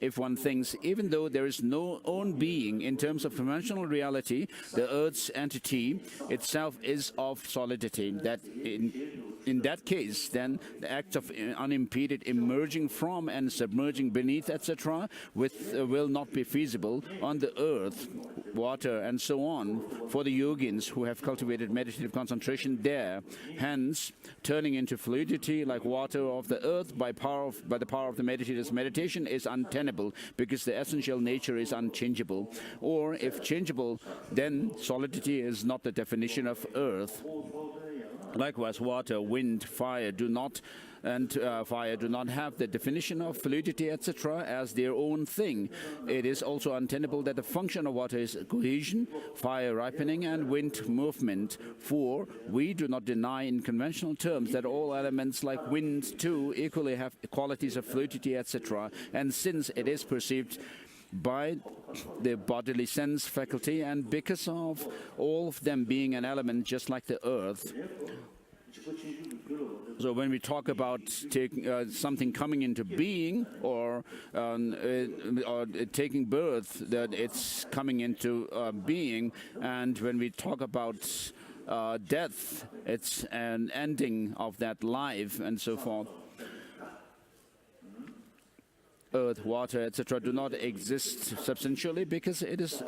If one thinks, even though there is no own being in terms of conventional reality, the earth's entity itself is of solidity, that in that case, then the act of unimpeded emerging from and submerging beneath, etc., will not be feasible on the earth, water, and so on, for the yogins who have cultivated meditative concentration there. Hence, turning into fluidity like water of the earth by the power of the meditator's meditation is untenable, because the essential nature is unchangeable. Or, if changeable, then solidity is not the definition of earth. Likewise, water, wind, fire do not have the definition of fluidity, etc., as their own thing. It is also untenable that the function of water is cohesion, fire ripening, and wind movement. For we do not deny in conventional terms that all elements like wind too equally have qualities of fluidity, etc., and since it is perceived by the bodily sense faculty, and because of all of them being an element just like the earth. So when we talk about something coming into being or taking birth, that it's coming into being, and when we talk about death, it's an ending of that life and so forth. Earth, water, etc. do not exist substantially because it is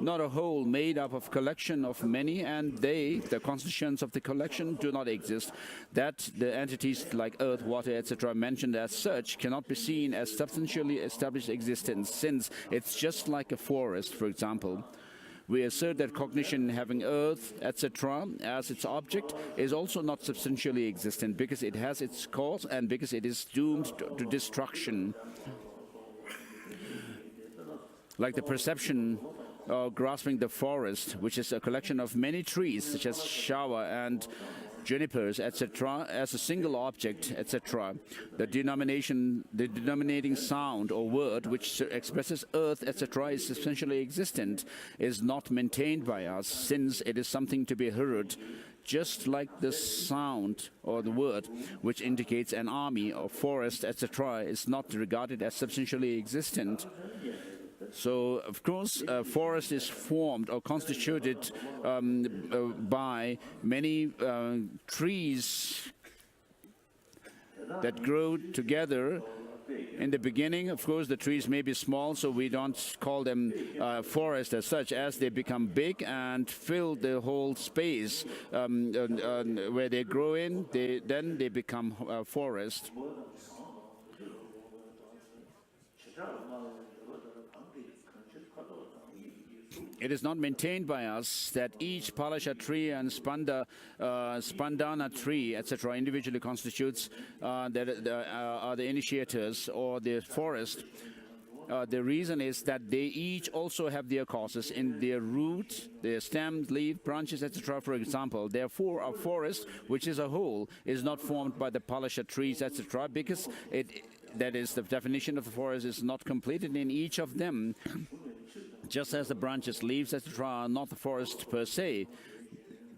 not a whole made up of collection of many, and the constituents of the collection do not exist. That the entities like earth, water, etc. mentioned as such cannot be seen as substantially established existence, since it's just like a forest, for example. We assert that cognition having earth, etc., as its object is also not substantially existent because it has its cause and because it is doomed to destruction. Like the perception grasping the forest, which is a collection of many trees, such as shawa and junipers, etc., as a single object, etc. The denominating sound or word which expresses earth, etc., is substantially existent, is not maintained by us, since it is something to be heard, just like the sound or the word which indicates an army or forest, etc., is not regarded as substantially existent. So, of course, a forest is formed or constituted by many trees that grow together. In the beginning, of course, the trees may be small, so we don't call them forest as such. As they become big and fill the whole space where they grow in, then they become forest. It is not maintained by us that each palasha tree and spandana tree, etc., individually constitutes are the initiators or the forest. The reason is that they each also have their causes in their root, their stems, leaf, branches, etc. For example, therefore, a forest, which is a whole, is not formed by the polished trees, etc., because that is, the definition of the forest is not completed in each of them, just as the branches, leaves, etc., are not the forest per se.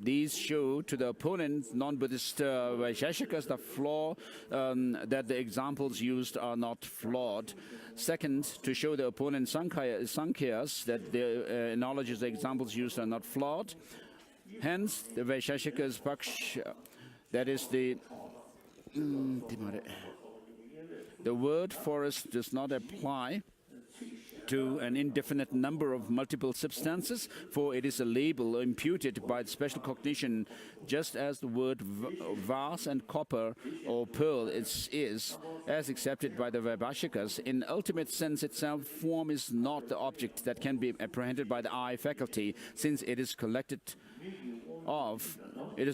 These show to the opponent, non-Buddhist Vaisheshikas, the flaw that the examples used are not flawed. Second, to show the opponent Sankhyas that the analogies, the examples used are not flawed. Hence, the Vaisheshikas Paksh, that is the word forest does not apply to an indefinite number of multiple substances, for it is a label imputed by the special cognition, just as the word vase and copper or pearl is as accepted by the Vaibhashikas. In ultimate sense itself, form is not the object that can be apprehended by the eye faculty, since it is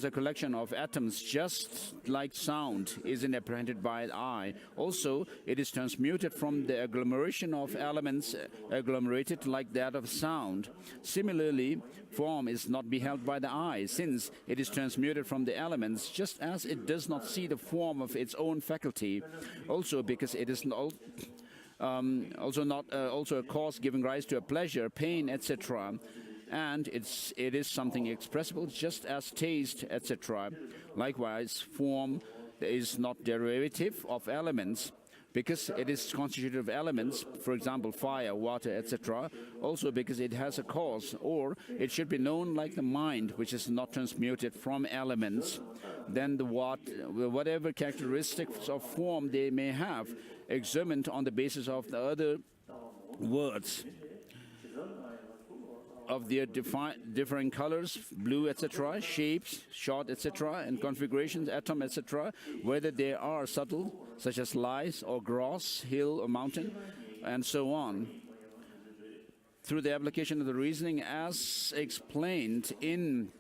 a collection of atoms, just like sound isn't apprehended by the eye. Also, it is transmuted from the agglomeration of elements agglomerated like that of sound. Similarly, form is not beheld by the eye, since it is transmuted from the elements, just as it does not see the form of its own faculty. Also, because it is also a cause giving rise to a pleasure, pain, etc., and it is something expressible, just as taste, etc. Likewise, form is not derivative of elements, because it is constituted of elements, for example, fire, water, etc. Also because it has a cause, or it should be known like the mind, which is not transmuted from elements. Then whatever characteristics of form they may have, examined on the basis of the other words, of their differing colors, blue, etc., shapes, short, etc., and configurations, atom, etc., whether they are subtle, such as lies, or gross, hill, or mountain, and so on. Through the application of the reasoning as explained in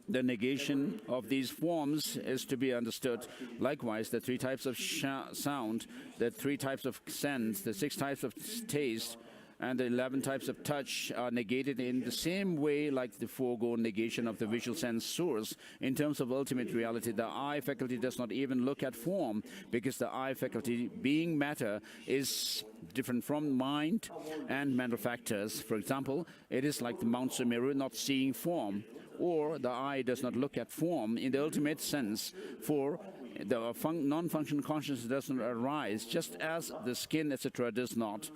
the negation of these forms is to be understood. Likewise, the 3 types of sound, the 3 types of sense, the 6 types of taste, and the 11 types of touch are negated in the same way like the foregone negation of the visual sense source. In terms of ultimate reality, the eye faculty does not even look at form, because the eye faculty, being matter, is different from mind and mental factors. For example, it is like the Mount Sumeru not seeing form, or the eye does not look at form in the ultimate sense, for the non-functional consciousness does not arise, just as the skin, etc., does not.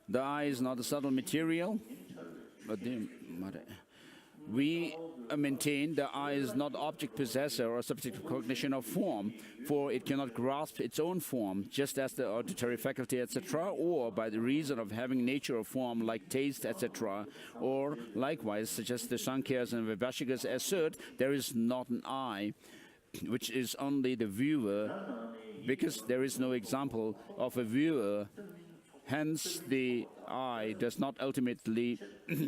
The eye is not a subtle material, but we maintain the eye is not object possessor or subject of cognition of form, for it cannot grasp its own form, just as the auditory faculty, etc., or by the reason of having nature of form like taste, etc., or likewise, such as the Sankhyas and Vaibhashikas assert, there is not an eye, which is only the viewer, because there is no example of a viewer. Hence, the eye does not ultimately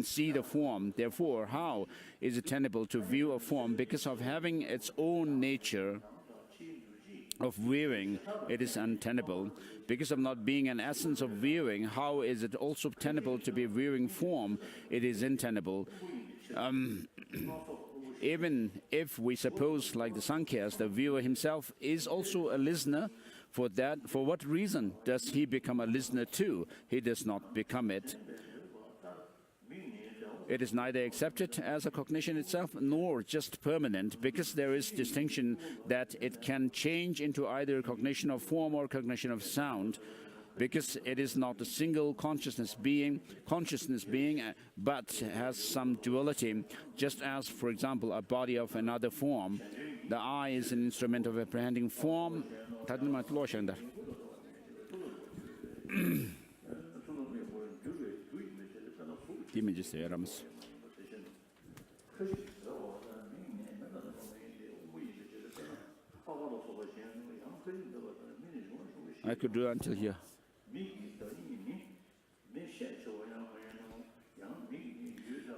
see the form. Therefore, how is it tenable to view a form? Because of having its own nature of viewing, it is untenable. Because of not being an essence of viewing, how is it also tenable to be viewing form? It is untenable. Even if we suppose, like the Sankhyas, the viewer himself is also a listener, for what reason does he become a listener too? He does not become it. It is neither accepted as a cognition itself, nor just permanent, because there is distinction that it can change into either cognition of form or cognition of sound, because it is not a single consciousness being, but has some duality, just as, for example, a body of another form. The eye is an instrument of apprehending form. I could do until here.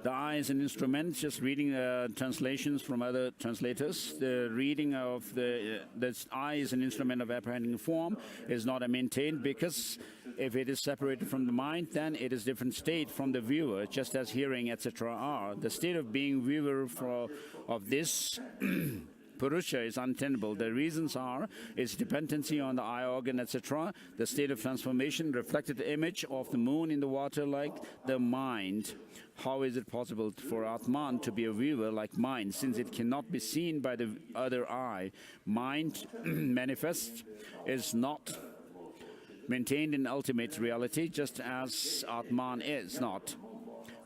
The eye is an instrument, just reading translations from other translators. The reading of the eye is an instrument of apprehending form, is not maintained because if it is separated from the mind, then it is different state from the viewer, just as hearing, etc. are. The state of being viewer of this Purusha is untenable. The reasons are its dependency on the eye organ, etc., the state of transformation, reflected image of the moon in the water like the mind. How is it possible for Atman to be a viewer like mind, since it cannot be seen by the other eye? Mind manifest is not maintained in ultimate reality, just as Atman is not.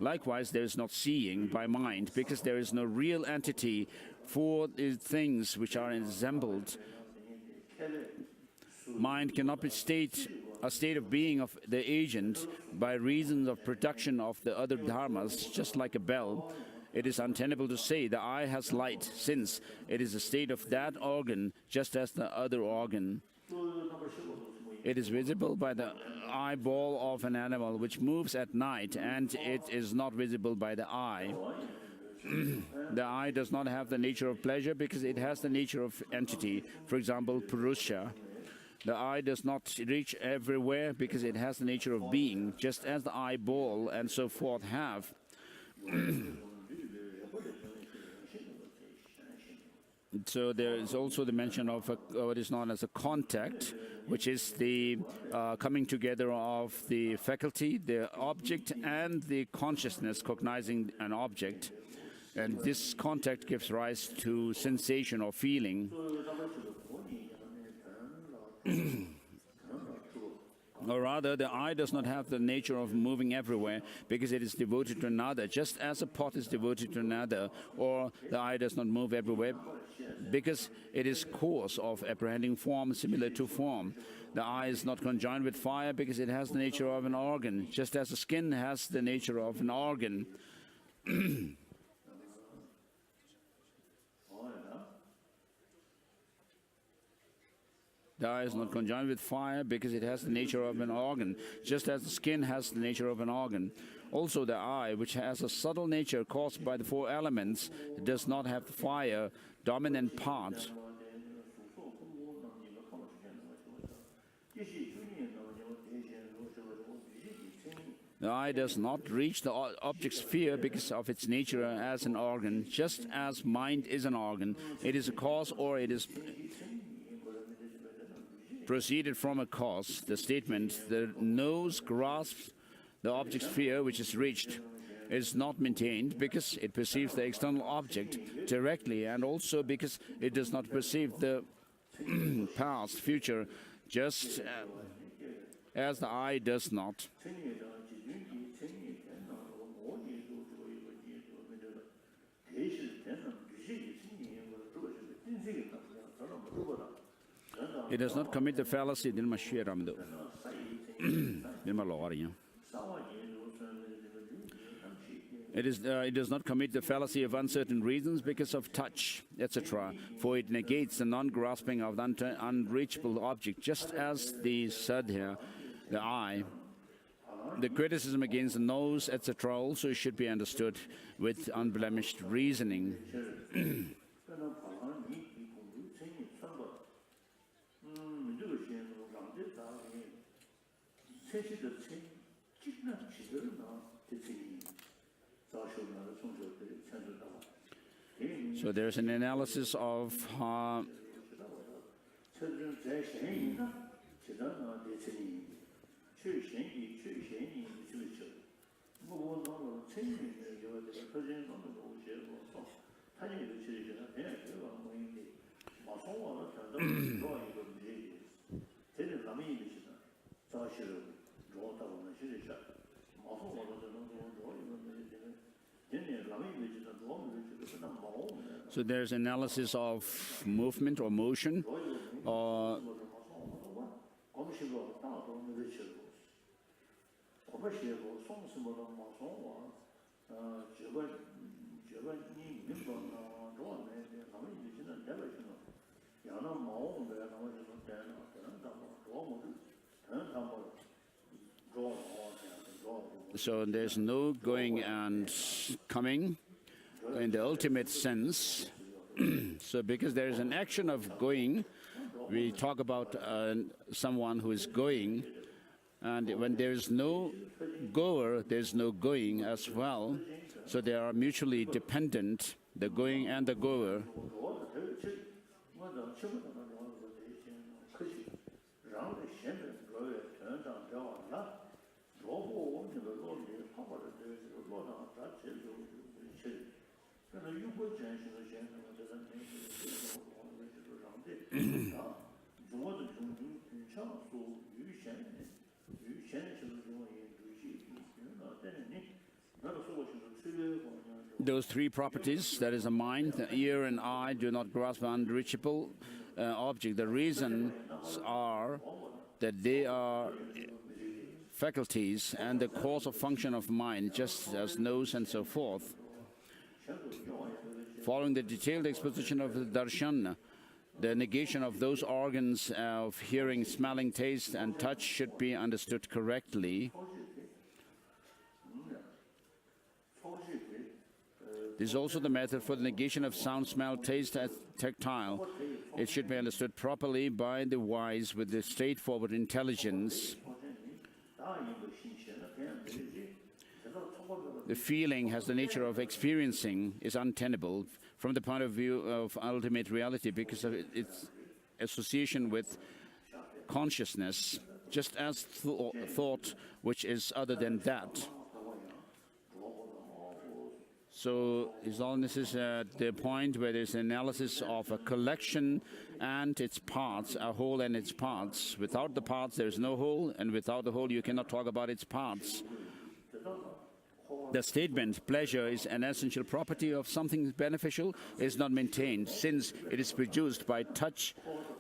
Likewise, there is not seeing by mind, because there is no real entity for the things which are resembled. Mind cannot be a state of being of the agent by reason of production of the other dharmas, just like a bell. It is untenable to say the eye has light, since it is a state of that organ, just as the other organ. It is visible by the eyeball of an animal which moves at night, and it is not visible by the eye. The eye does not have the nature of pleasure because it has the nature of entity. For example, Purusha. The eye does not reach everywhere because it has the nature of being, just as the eyeball and so forth have. So there is also the mention of what is known as a contact, which is the coming together of the faculty, the object, and the consciousness cognizing an object. And this contact gives rise to sensation or feeling. Or rather, the eye does not have the nature of moving everywhere because it is devoted to another, just as a pot is devoted to another. Or the eye does not move everywhere because it is cause of apprehending form similar to form. The eye is not conjoined with fire because it has the nature of an organ, just as the skin has the nature of an organ. The eye is not conjoined with fire because it has the nature of an organ, just as the skin has the nature of an organ. Also, the eye, which has a subtle nature caused by the four elements, does not have the fire dominant part. The eye does not reach the object sphere because of its nature as an organ, just as mind is an organ. It is a cause, or it is proceeded from a cause. The statement, the nose grasps the object sphere which is reached, is not maintained because it perceives the external object directly, and also because it does not perceive the past, future, just as the eye does not. It does not commit the fallacy. It does not commit the fallacy of uncertain reasons because of touch, etc. For it negates the non-grasping of the unreachable object, just as the sadhya, the eye. The criticism against the nose, etc. also should be understood with unblemished reasoning. So there's an analysis of so there's analysis of movement or motion, So there's no going and coming in the ultimate sense. So because there is an action of going, we talk about someone who is going, and when there is no goer, there's no going as well. So they are mutually dependent, the going and the goer. Those three properties, that is the mind, the ear and eye, do not grasp an unreachable object. The reasons are that they are faculties and the cause of function of mind, just as nose and so forth. Following the detailed exposition of the darshan, the negation of those organs of hearing, smelling, taste, and touch should be understood correctly. This is also the method for the negation of sound, smell, taste, and tactile. It should be understood properly by the wise with the straightforward intelligence. The feeling has the nature of experiencing, is untenable from the point of view of ultimate reality because of its association with consciousness, just as thought which is other than that. So His Holiness is at the point where there's an analysis of a collection and its parts, a whole and its parts. Without the parts, there is no whole, and without the whole, you cannot talk about its parts. The statement, pleasure is an essential property of something beneficial, is not maintained, since it is produced by touch,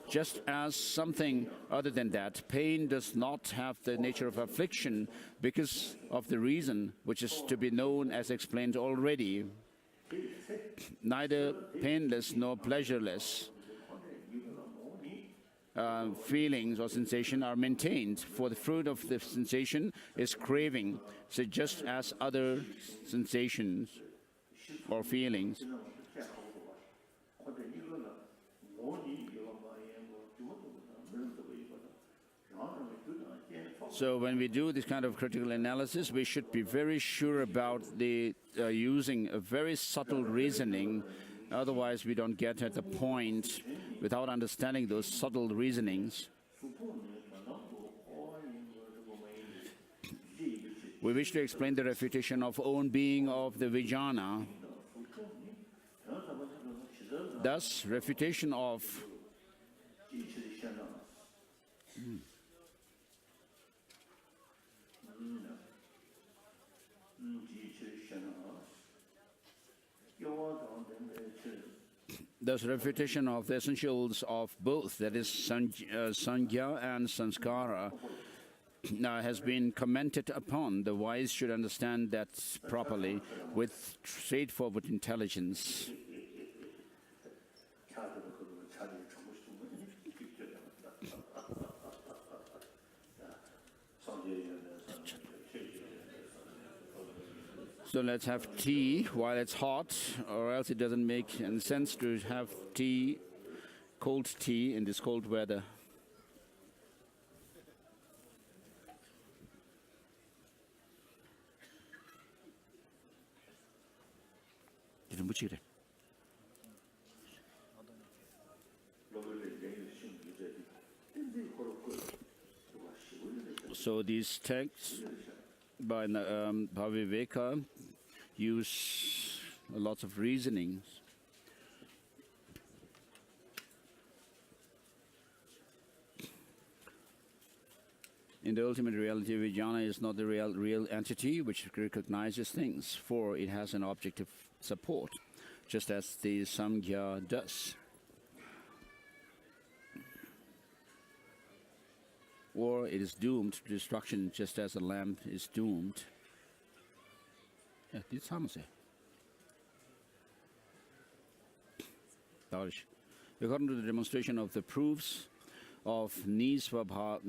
just as something other than that. Pain does not have the nature of affliction because of the reason which is to be known as explained already. Neither painless nor pleasureless feelings or sensation are maintained, for the fruit of the sensation is craving, so just as other sensations or feelings. So when we do this kind of critical analysis, we should be very sure about the using a very subtle reasoning. Otherwise, we don't get at the point without understanding those subtle reasonings. We wish to explain the refutation of own being of the Vijnana. Thus, refutation of refutation of the essentials of both, that is Sankhya and Sanskara, has been commented upon. The wise should understand that properly with straightforward intelligence. So let's have tea while it's hot, or else it doesn't make any sense to have tea, cold tea in this cold weather. So these texts by Bhavavieka use lots of reasonings. In the ultimate reality, Vijnana is not the real entity which recognizes things, for it has an objective support, just as the Samkhya does. Or it is doomed to destruction, just as a lamp is doomed. According to the demonstration of the proofs of Nisvabhavata,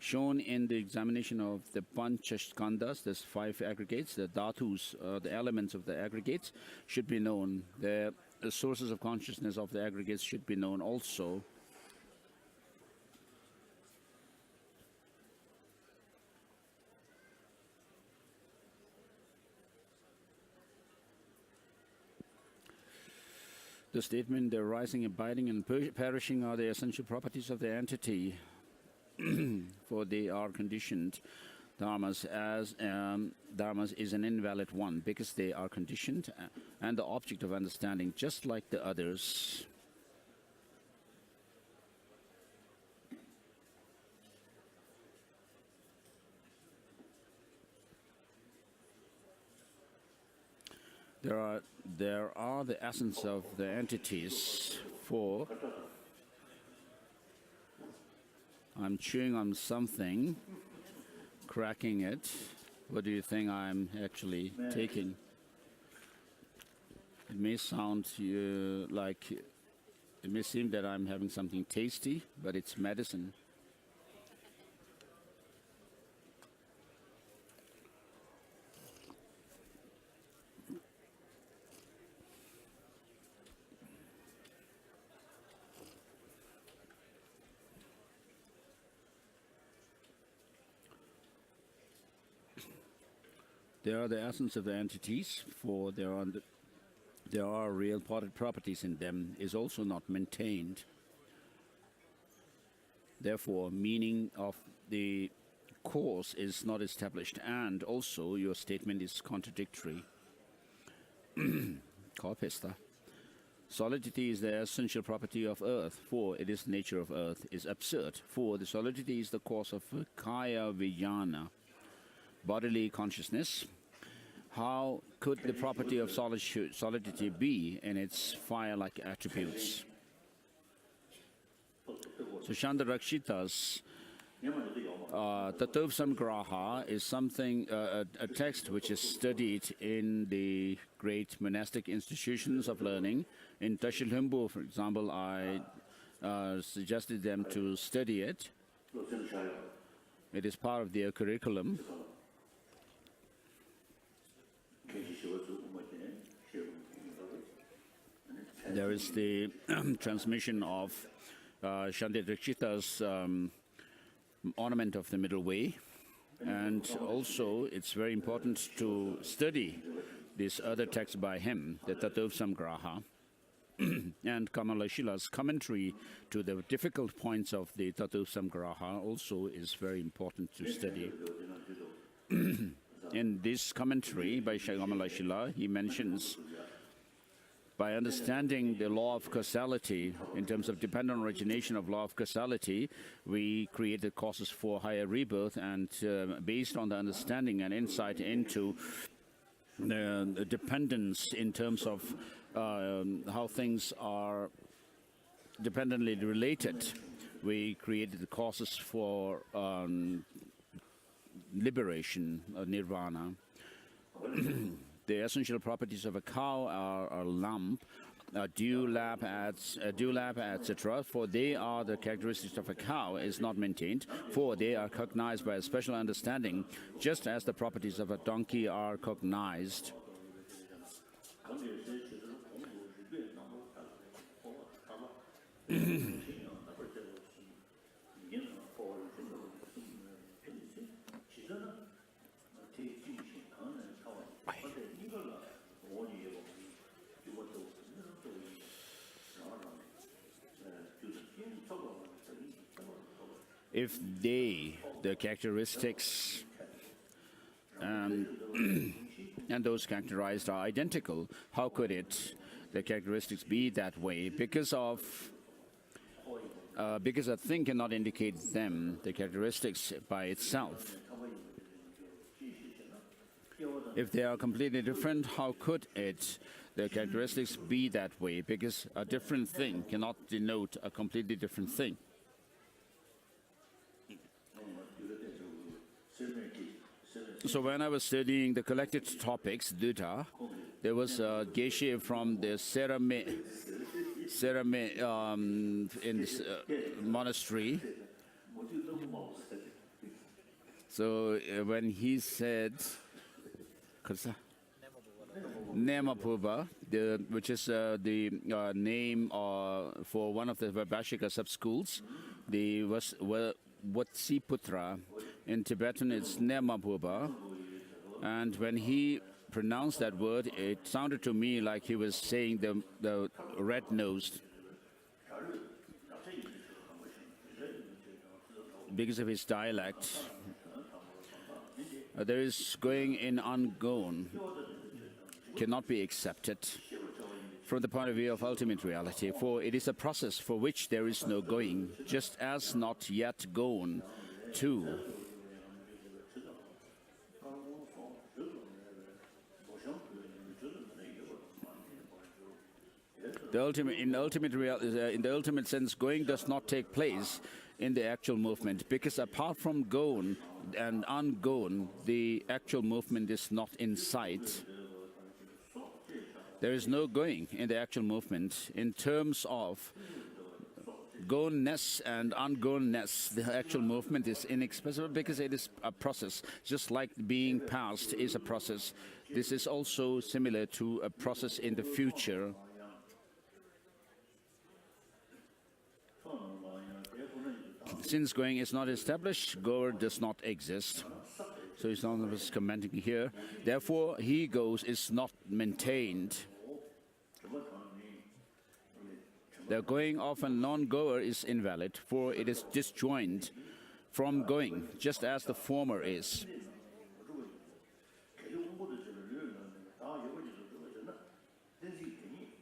shown in the examination of the Panchaskandas, there's 5 aggregates, the dhatus, the elements of the aggregates should be known. The sources of consciousness of the aggregates should be known also. The statement, the arising, abiding, and perishing are the essential properties of the entity, for they are conditioned dharmas, as dharmas is an invalid one, because they are conditioned and the object of understanding, just like the others. There are the essence of the entities, for I'm chewing on something, cracking it. What do you think I'm actually taking? It may sound like, it may seem that I'm having something tasty, but it's medicine. They are the essence of the entities, for there are real properties in them, is also not maintained. Therefore, meaning of the cause is not established, and also your statement is contradictory. Korpesta. Solidity is the essential property of earth, for it is the nature of earth, is absurd, for the solidity is the cause of kaya vijnana, bodily consciousness. How could the property of solidity be in its fire-like attributes? So Shandarakshitas, Tatovsamgraha is something, a text which is studied in the great monastic institutions of learning. In Tashilhumbu, for example, I suggested them to study it. It is part of their curriculum. There is the transmission of Shandarakshitas' ornament of the middle way, and also it's very important to study this other text by him, the Tatovsamgraha, and Kamalashila's commentary to the difficult points of the Tatovsamgraha also is very important to study. In this commentary by Kamalashila, he mentions, by understanding the law of causality, in terms of dependent origination of law of causality, we created causes for higher rebirth, and based on the understanding and insight into the dependence in terms of how things are dependently related, we created the causes for liberation, nirvana. The essential properties of a cow are a lump, a dewlap, etc. For they are the characteristics of a cow is not maintained, for they are cognized by a special understanding, just as the properties of a donkey are cognized. If they, the characteristics and those characterized are identical, how could the characteristics be that way? Because a thing cannot indicate them, the characteristics by itself. If they are completely different, how could the characteristics be that way? Because a different thing cannot denote a completely different thing. So when I was studying the collected topics, Dutta, there was a geshe from the Serame in this monastery. So when he said, Nemapuba, which is the name for one of the Vaibhashika sub-schools, the Vatsiputra. In Tibetan, it's Nemapuba. And when he pronounced that word, it sounded to me like he was saying the red-nosed, because of his dialect. There is going in ungone, cannot be accepted from the point of view of ultimate reality, for it is a process for which there is no going, just as not yet gone too. In the ultimate sense, going does not take place in the actual movement, because apart from gone and ungone, the actual movement is not in sight. There is no going in the actual movement. In terms of goneness and ungoneness, the actual movement is inexpressible because it is a process. Just like being past is a process, this is also similar to a process in the future. Since going is not established, goer does not exist. So he's not commenting here. Therefore, he goes is not maintained. The going of a non-goer is invalid, for it is disjoined from going, just as the former is.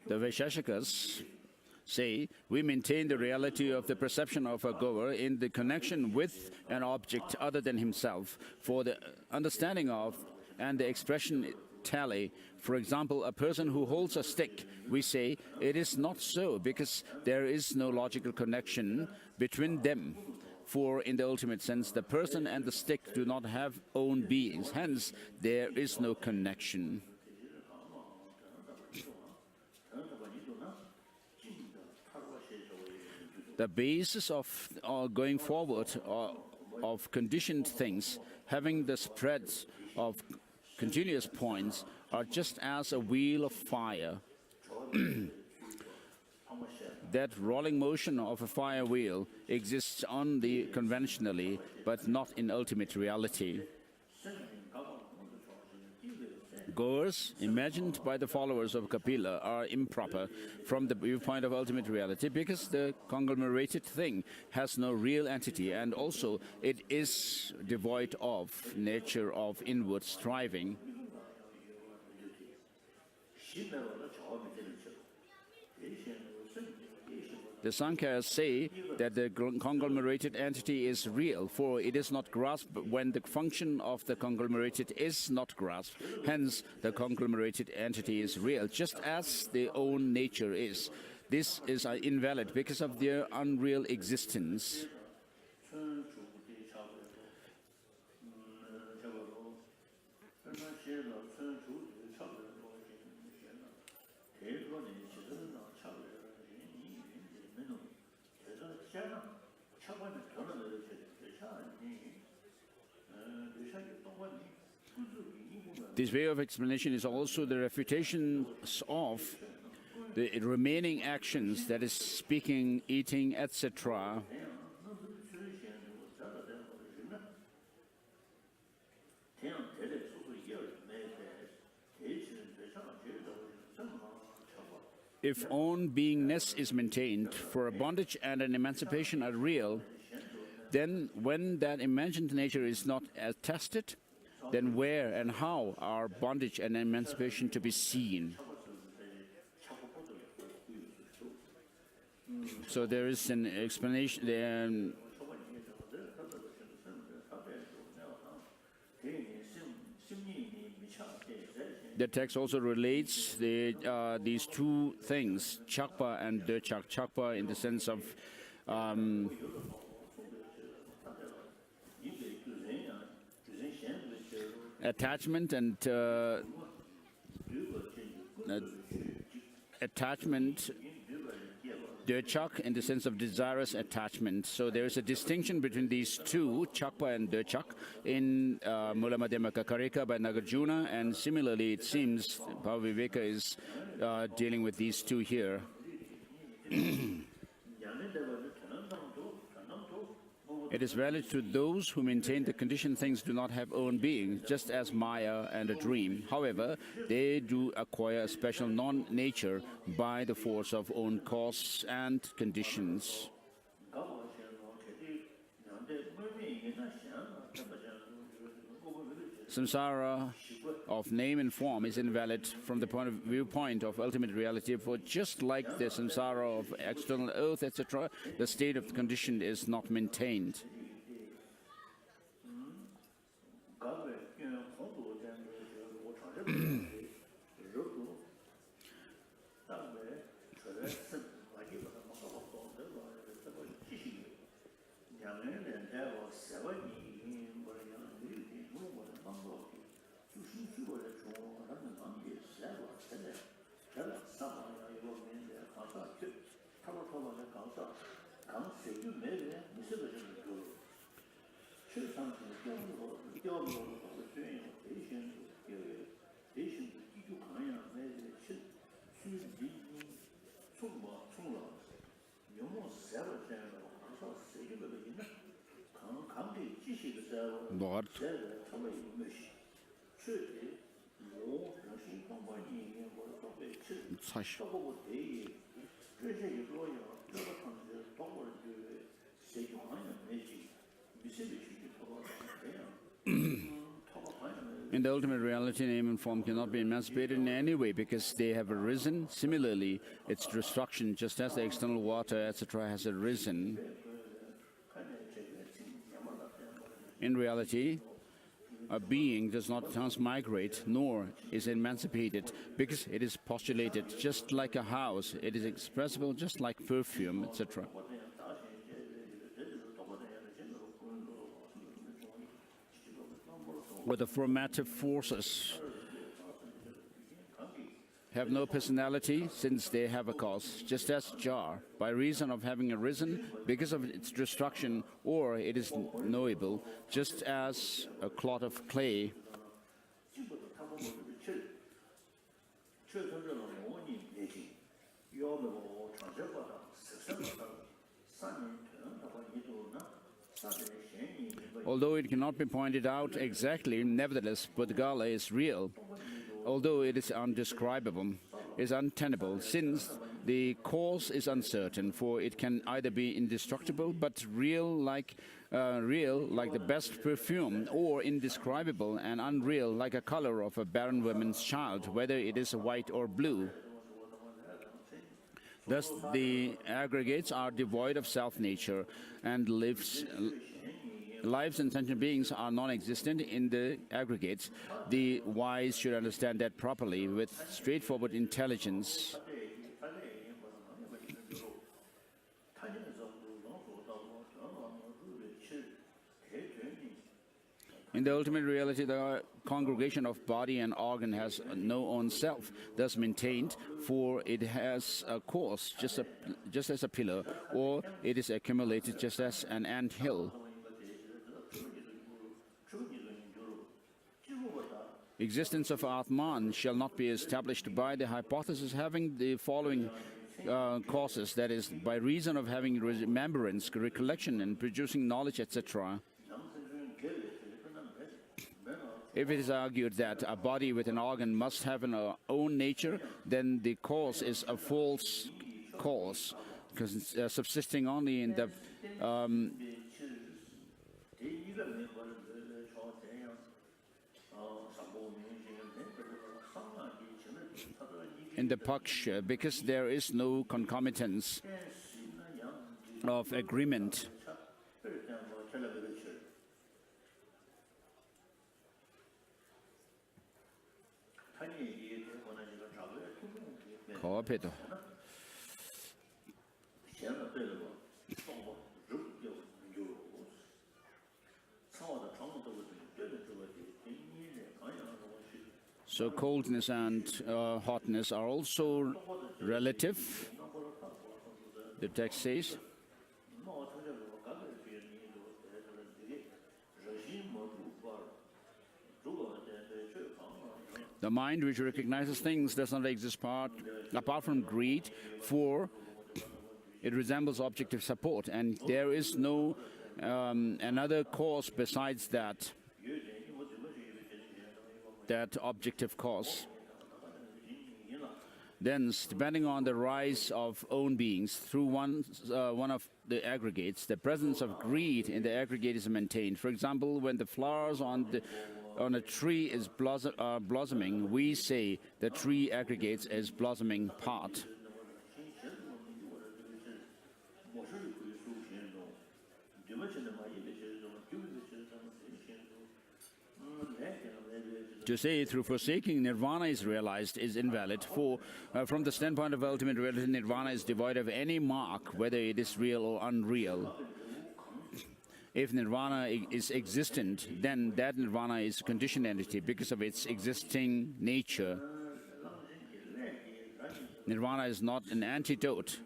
The Vaisheshikas say, we maintain the reality of the perception of a goer in the connection with an object other than himself, for the understanding of and the expression tally. For example, a person who holds a stick, we say it is not so, because there is no logical connection between them. For in the ultimate sense, the person and the stick do not have own beings, hence there is no connection. The basis of going forward of conditioned things, having the spread of continuous points, are just as a wheel of fire. That rolling motion of a fire wheel exists only conventionally, but not in ultimate reality. Goers, imagined by the followers of Kapila, are improper from the viewpoint of ultimate reality, because the conglomerated thing has no real entity, and also it is devoid of nature of inward striving. The Sankhya's say that the conglomerated entity is real, for it is not grasped when the function of the conglomerated is not grasped. Hence, the conglomerated entity is real, just as their own nature is. This is invalid because of their unreal existence. This way of explanation is also the refutation of the remaining actions, that is speaking, eating, etc. If own beingness is maintained, for a bondage and an emancipation are real, then when that imagined nature is not attested, then where and how are bondage and emancipation to be seen? So there is an explanation. The text also relates these two things, chakpa and dechak. Chakpa in the sense of attachment and Döchak in the sense of desirous attachment. So there is a distinction between these two, Chakpa and Döchak, in Mula Madhyamaka Karika by Nagarjuna, and similarly it seems Bhavavieka is dealing with these two here. It is valid to those who maintain the conditioned things do not have own being, just as Maya and a dream. However, they do acquire a special non-nature by the force of own cause and conditions. Samsara of name and form is invalid from the viewpoint of ultimate reality, for just like the samsara of external earth, etc., the state of the condition is not maintained. Lord. In the ultimate reality, name and form cannot be emancipated in any way because they have arisen. Similarly, its destruction, just as the external water, etc., has arisen. In reality, a being does not transmigrate nor is emancipated because it is postulated just like a house. It is expressible just like perfume, etc. Where the formative forces have no personality since they have a cause, just as jar, by reason of having arisen because of its destruction, or it is knowable, just as a clot of clay. Although it cannot be pointed out exactly, nevertheless, Bodhgala is real. Although it is undescribable, is untenable, since the cause is uncertain, for it can either be indestructible but real like the best perfume, or indescribable and unreal like a color of a barren woman's child, whether it is white or blue. Thus, the aggregates are devoid of self-nature, and lives and sentient beings are non-existent in the aggregates. The wise should understand that properly with straightforward intelligence. In the ultimate reality, the congregation of body and organ has no own self, thus maintained, for it has a course just as a pillar, or it is accumulated just as an ant hill. Existence of Atman shall not be established by the hypothesis having the following causes, that is, by reason of having remembrance, recollection, and producing knowledge, etc. If it is argued that a body with an organ must have an own nature, then the cause is a false cause, because it's subsisting only in the paksha, because there is no concomitance of agreement. So coldness and hotness are also relative. The text says, the mind which recognizes things does not exist apart from greed, for it resembles objective support, and there is no another cause besides that objective cause. Thence, depending on the rise of own beings through one of the aggregates, the presence of greed in the aggregate is maintained. For example, when the flowers on a tree is blossoming, we say the tree aggregates as blossoming part. To say through forsaking nirvana is realized is invalid, for from the standpoint of ultimate reality, nirvana is devoid of any mark, whether it is real or unreal. If nirvana is existent, then that nirvana is a conditioned entity because of its existing nature. Nirvana is not an antidote,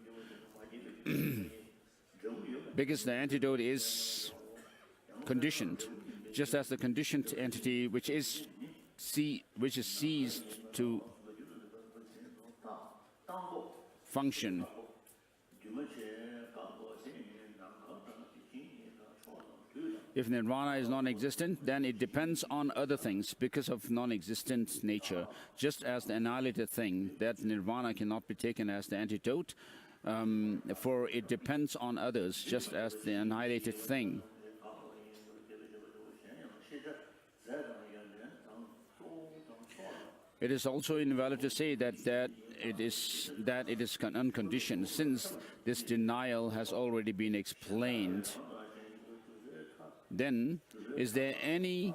because the antidote is conditioned, just as the conditioned entity which is ceased to function. If nirvana is non-existent, then it depends on other things because of non-existent nature, just as the annihilated thing, that nirvana cannot be taken as the antidote, for it depends on others, just as the annihilated thing. It is also invalid to say that it is unconditioned, since this denial has already been explained. Then, is there any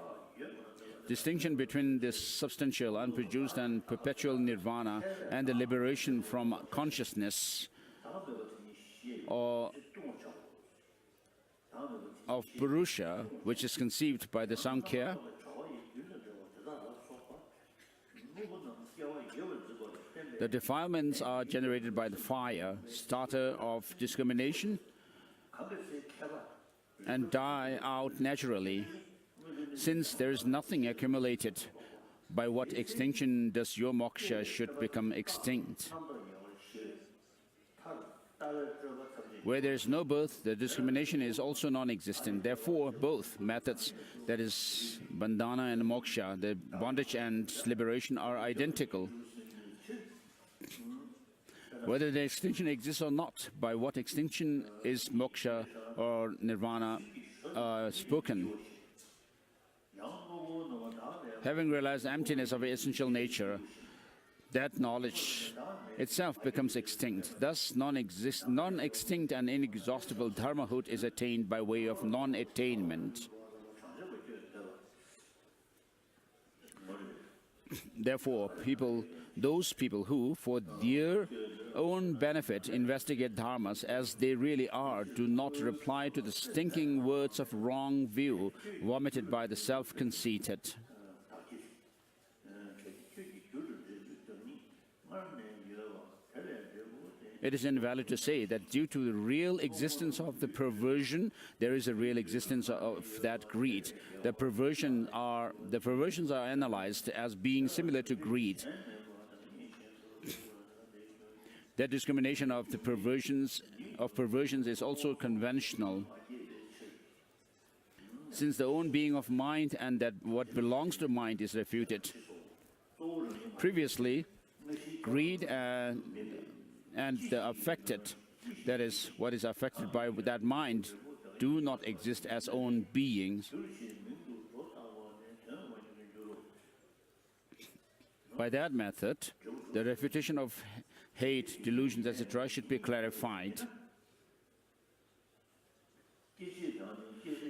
distinction between this substantial, unproduced, and perpetual nirvana and the liberation from consciousness or of Purusha, which is conceived by the Sankhya? The defilements are generated by the fire, starter of discrimination, and die out naturally. Since there is nothing accumulated, by what extinction does your moksha should become extinct? Where there is no birth, the discrimination is also non-existent. Therefore, both methods, that is, bandhana and moksha, the bondage and liberation, are identical. Whether the extinction exists or not, by what extinction is moksha or nirvana spoken? Having realized the emptiness of essential nature, that knowledge itself becomes extinct. Thus, non-extinct and inexhaustible dharmahood is attained by way of non-attainment. Therefore, those people who, for their own benefit, investigate dharmas as they really are, do not reply to the stinking words of wrong view vomited by the self-conceited. It is invalid to say that due to the real existence of the perversion, there is a real existence of that greed. The perversions are analyzed as being similar to greed. That discrimination of the perversions is also conventional. Since the own being of mind and that what belongs to mind is refuted. Previously, greed and the affected, that is, what is affected by that mind, do not exist as own beings. By that method, the refutation of hate, delusions, etc. should be clarified.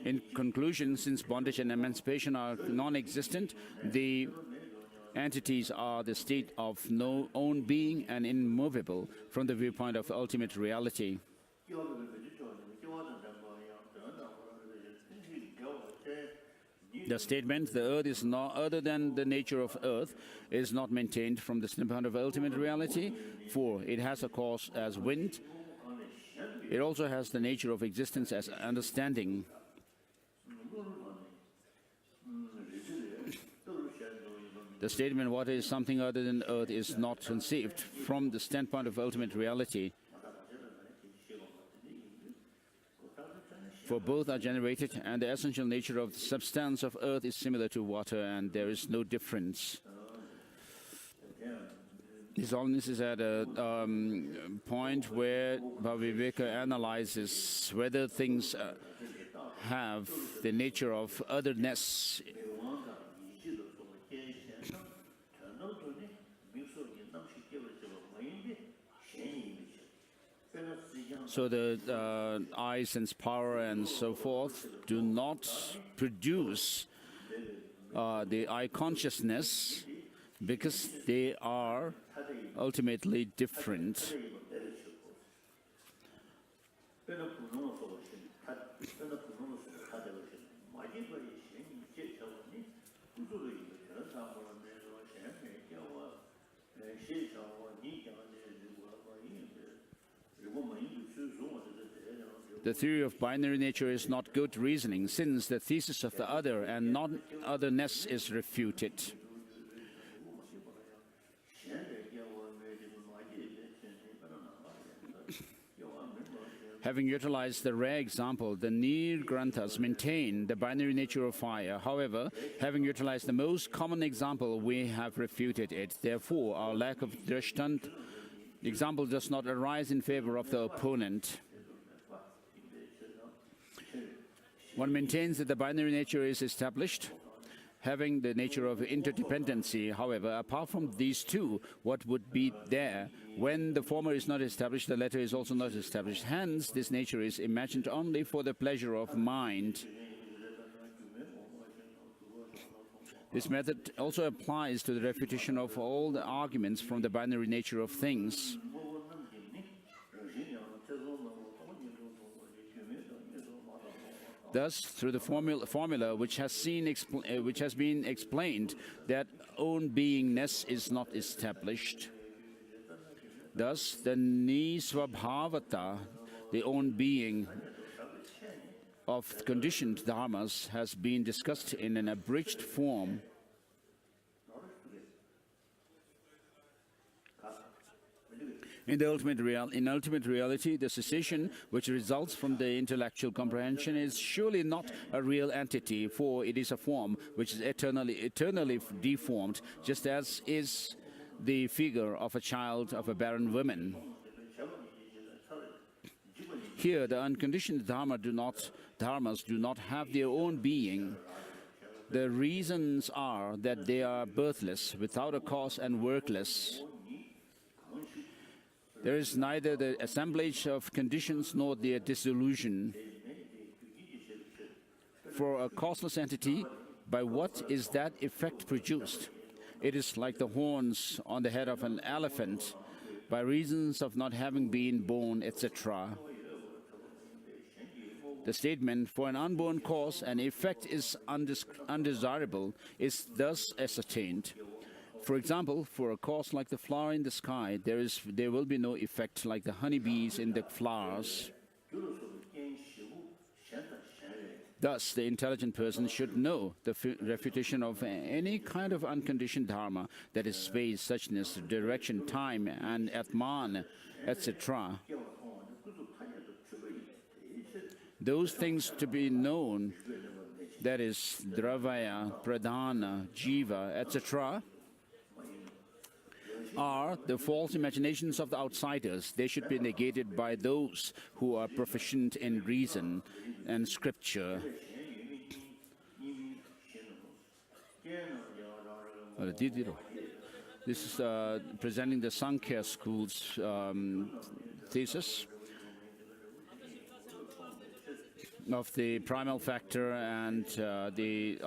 In conclusion, since bondage and emancipation are non-existent, the entities are the state of no own being and immovable from the viewpoint of ultimate reality. The statement, the earth is not other than the nature of earth, is not maintained from the standpoint of ultimate reality, for it has a cause as wind, It also has the nature of existence as understanding. The statement, what is something other than earth, is not conceived from the standpoint of ultimate reality. For both are generated, and the essential nature of the substance of earth is similar to water, and there is no difference. His Holiness is at a point where Bhavavieka analyzes whether things have the nature of otherness. So the I sense power and so forth do not produce the I consciousness because they are ultimately different. The theory of binary nature is not good reasoning, since the thesis of the other and non-otherness is refuted. Having utilized the rare example, the Nir Granthas maintain the binary nature of fire. However, having utilized the most common example, we have refuted it. Therefore, our lack of drishtant example does not arise in favor of the opponent. One maintains that the binary nature is established, having the nature of interdependency. However, apart from these two, what would be there? When the former is not established, the latter is also not established. Hence, this nature is imagined only for the pleasure of mind. This method also applies to the refutation of all the arguments from the binary nature of things. Thus, through the formula which has been explained, that own beingness is not established. Thus, the nisvabhavata, the own being of conditioned dharmas, has been discussed in an abridged form. In ultimate reality, the cessation which results from the intellectual comprehension is surely not a real entity, for it is a form which is eternally deformed, just as is the figure of a child of a barren woman. Here, the unconditioned dharmas do not have their own being. The reasons are that they are birthless, without a cause, and workless. There is neither the assemblage of conditions nor their dissolution. For a causeless entity, by what is that effect produced? It is like the horns on the head of an elephant, by reasons of not having been born, etc. The statement, for an unborn cause, an effect is undesirable, is thus ascertained. For example, for a cause like the flower in the sky, there will be no effect like the honeybees in the flowers. Thus, the intelligent person should know the refutation of any kind of unconditioned dharma, that is space, suchness, direction, time, and atman, etc. Those things to be known, that is dravaya, pradhana, jiva, etc., are the false imaginations of the outsiders. They should be negated by those who are proficient in reason and scripture. This is presenting the Sankhya school's thesis of the primal factor and the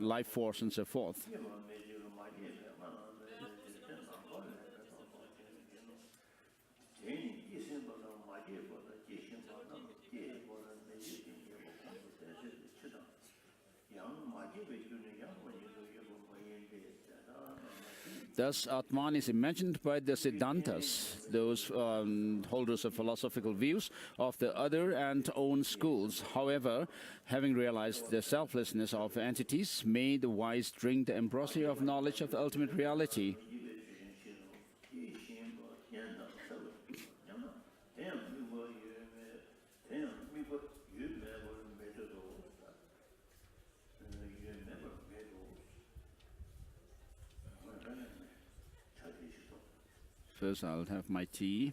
life force and so forth. Thus, Atman is imagined by the Siddhantas, those holders of philosophical views of the other and own schools. However, having realized the selflessness of entities, may the wise drink the ambrosia of knowledge of the ultimate reality. First, I'll have my tea.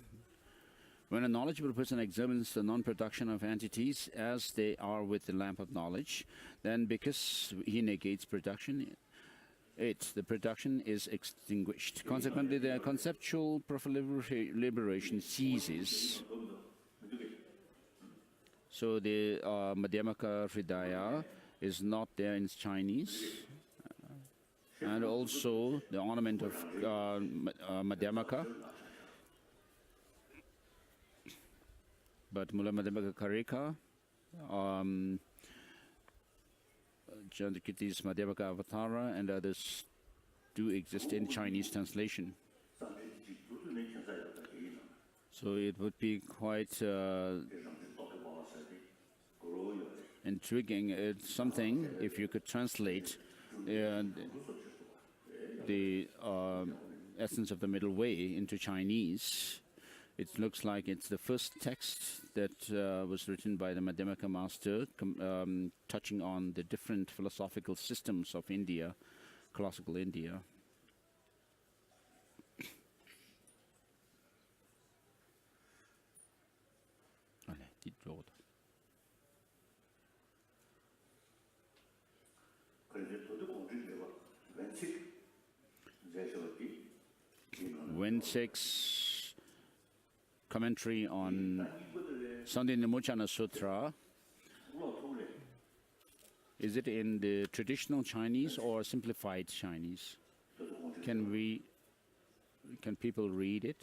When a knowledgeable person examines the non-production of entities as they are with the lamp of knowledge, then because he negates production, the production is extinguished. Consequently, the conceptual liberation ceases. So the Madhyamaka Hridaya is not there in Chinese. And also the ornament of Madhyamaka. But Mula Madhyamaka Karika, Chandrakirti's Madhyamaka Avatara, and others do exist in Chinese translation. So it would be quite intriguing. It's something if you could translate the essence of the middle way into Chinese. It looks like it's the first text that was written by the Madhyamaka master, touching on the different philosophical systems of India, classical India. Wensek's commentary on Sandhya Sutra, is it in the traditional Chinese or simplified Chinese? Can people read it?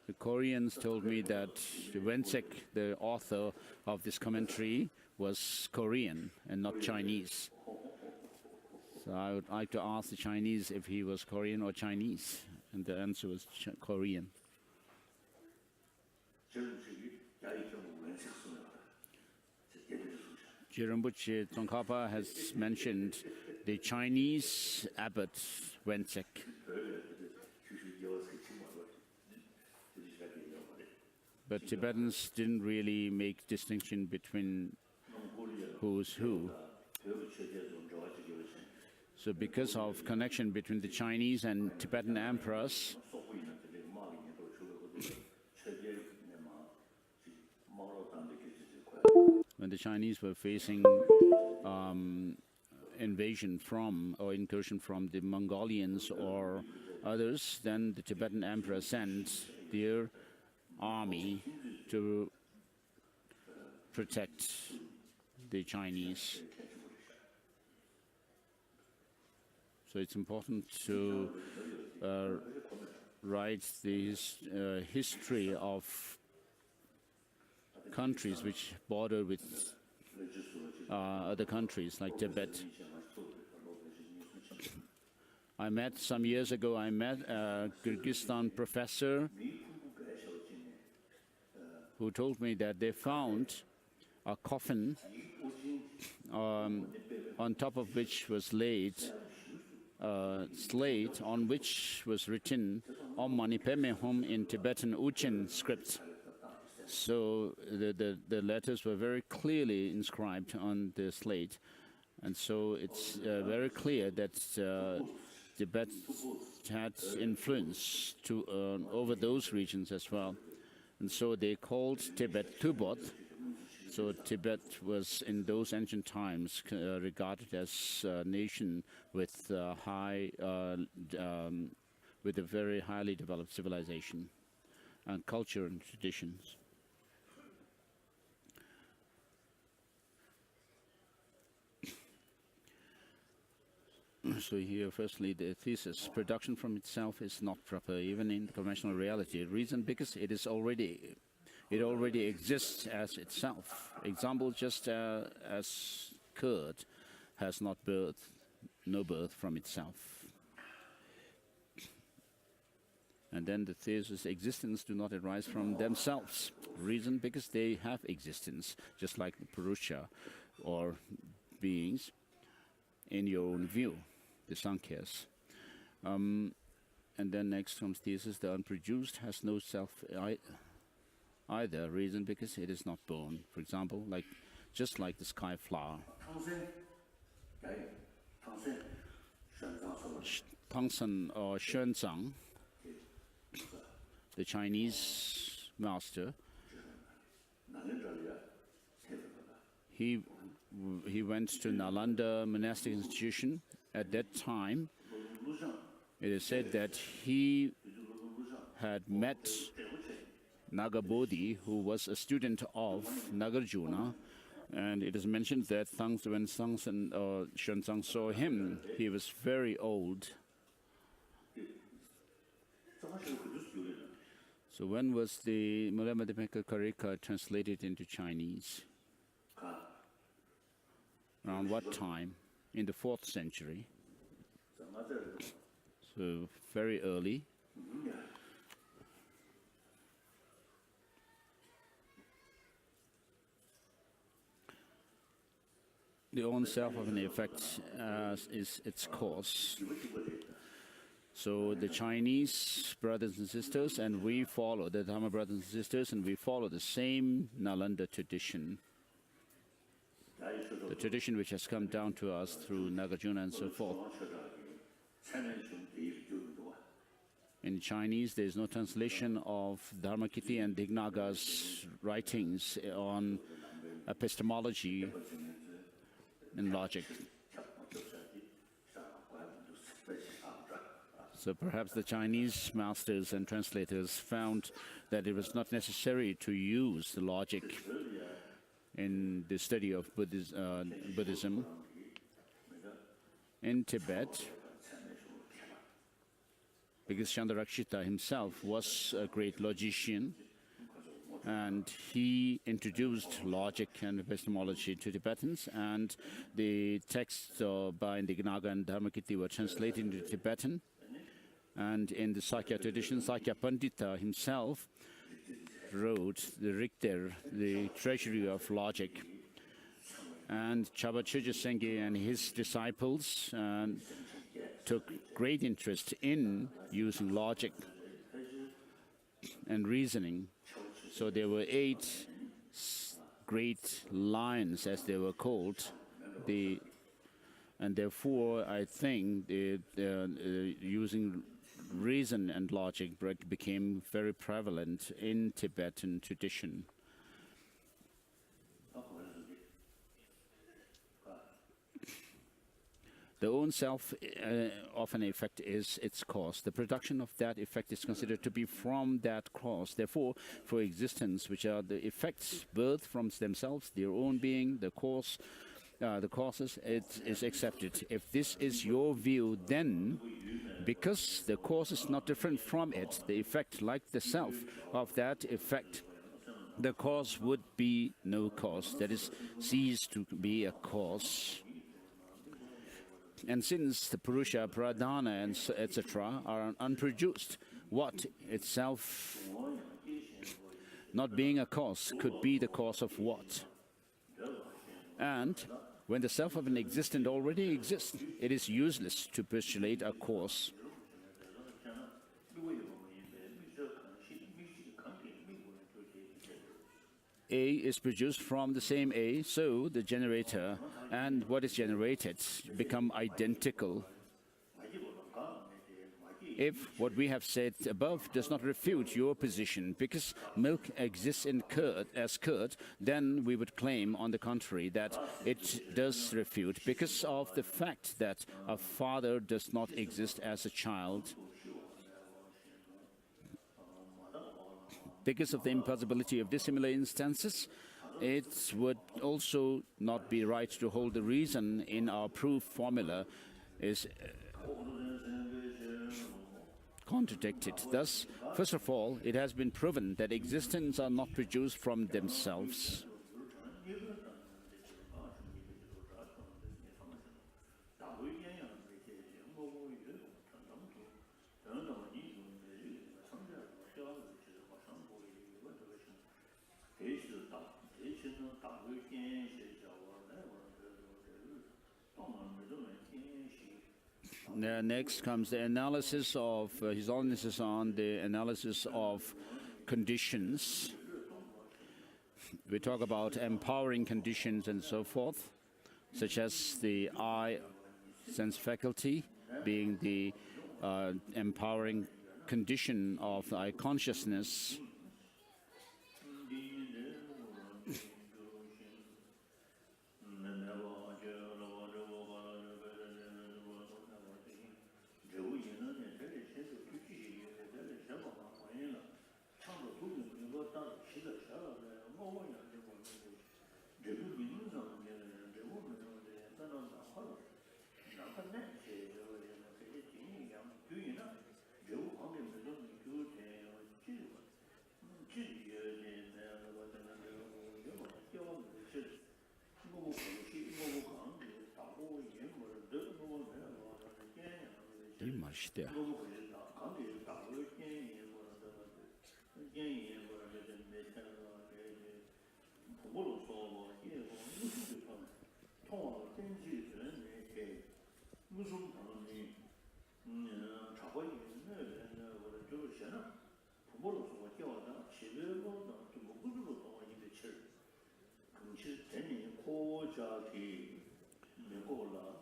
The Koreans told me that Wensek, the author of this commentary, was Korean and not Chinese. So I would like to ask the Chinese if he was Korean or Chinese, and the answer was Korean. Jirambuche Tsongkhapa has mentioned the Chinese abbot Wensek. But Tibetans didn't really make distinction between who's who. So because of connection between the Chinese and Tibetan emperors, when the Chinese were facing invasion from or incursion from the Mongolians or others, then the Tibetan emperor sent their army to protect the Chinese. So it's important to write the history of countries which border with other countries like Tibet. Some years ago, I met a Kyrgyzstan professor who told me that they found a coffin on top of which was laid a slate on which was written Om Mani Padme Hum in Tibetan Uchen script. So the letters were very clearly inscribed on the slate. And so it's very clear that Tibet had influence over those regions as well. And so they called Tibet Tubot. So Tibet was, in those ancient times, regarded as a nation with with a very highly developed civilization and culture and traditions. So here, firstly, the thesis: production from itself is not proper, even in conventional reality. Reason: because it is already It already exists as itself. Example, just as curd has no birth from itself. And then the thesis, existence do not arise from themselves. Reason, because they have existence, just like the Purusha or beings in your own view, the Sankhyas. And then next comes thesis, the unproduced has no self either. Reason, because it is not born. For example, just like the sky flower. Tangsen or Xuanzang, the Chinese master, he went to Nalanda monastic institution. At that time, it is said that he had met Nagabodhi, who was a student of Nagarjuna, and it is mentioned that when Tangsen or Xuanzang saw him, he was very old. So when was the Mahammadhyamaka Karika translated into Chinese? Around what time? In the 4th century. So very early. The own self of an effect is its cause. So the Chinese brothers and sisters, and we follow the Dharma brothers and sisters, and we follow the same Nalanda tradition. The tradition which has come down to us through Nagarjuna and so forth. In Chinese, there is no translation of Dharmakirti and Dignaga's writings on epistemology and logic. So perhaps the Chinese masters and translators found that it was not necessary to use the logic in the study of Buddhism. In Tibet, because Chandarakshita himself was a great logician, and he introduced logic and epistemology to Tibetans, and the texts by Dignaga and Dharmakirti were translated into Tibetan. And in the Sakya tradition, Sakya Pandita himself wrote the Richter, the treasury of logic. And Chaba Chögyö Sengye and his disciples took great interest in using logic and reasoning. So there were 8 great lines, as they were called. And therefore, I think using reason and logic became very prevalent in Tibetan tradition. The own self of an effect is its cause. The production of that effect is considered to be from that cause. Therefore, for existence, which are the effects, birth from themselves, their own being, the cause, the causes, it is accepted. If this is your view, then, because the cause is not different from it, the effect, like the self of that effect, the cause would be no cause. That is, cease to be a cause. And since the Purusha, Pradhana, and etc. are unproduced, what itself, not being a cause, could be the cause of what? And when the self of an existent already exists, it is useless to postulate a cause. A is produced from the same A, so the generator and what is generated become identical. If what we have said above does not refute your position, because milk exists in curd as curd, then we would claim, on the contrary, that it does refute, because of the fact that a father does not exist as a child. Because of the impossibility of dissimilar instances, it would also not be right to hold the reason in our proof formula is contrary contradicted. Thus, first of all, it has been proven that existence are not produced from themselves. Next comes the analysis of His Holiness is on the analysis of conditions. We talk about empowering conditions and so forth, such as the eye sense faculty being the empowering condition of the eye consciousness.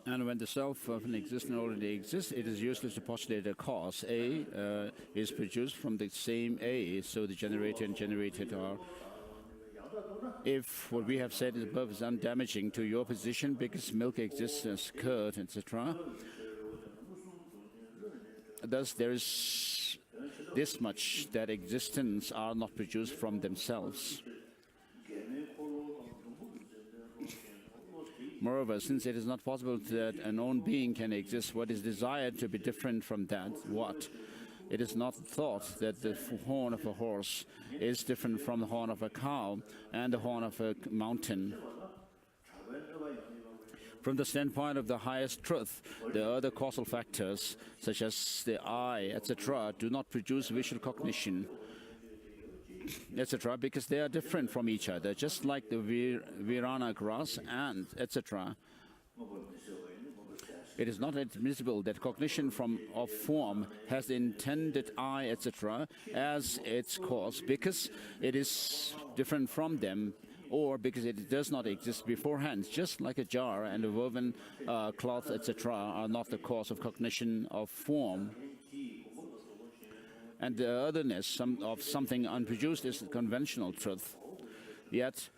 And when the self of an existence already exists, it is useless to postulate a cause. A is produced from the same A, so the generator and generated are. If what we have said above is undamaging to your position because milk exists as curd, etc., thus there is this much that existence are not produced from themselves. Moreover, since it is not possible that a known being can exist, what is desired to be different from that? What? It is not thought that the horn of a horse is different from the horn of a cow and the horn of a mountain. From the standpoint of the highest truth, the other causal factors, such as the eye, etc., do not produce visual cognition, etc., because they are different from each other, just like the Virana grass and etc. It is not admissible that cognition of form has the intended eye, etc., as its cause, because it is different from them, or because it does not exist beforehand, just like a jar and a woven cloth, etc., are not the cause of cognition of form. And the otherness of something unproduced is conventional truth. Yet,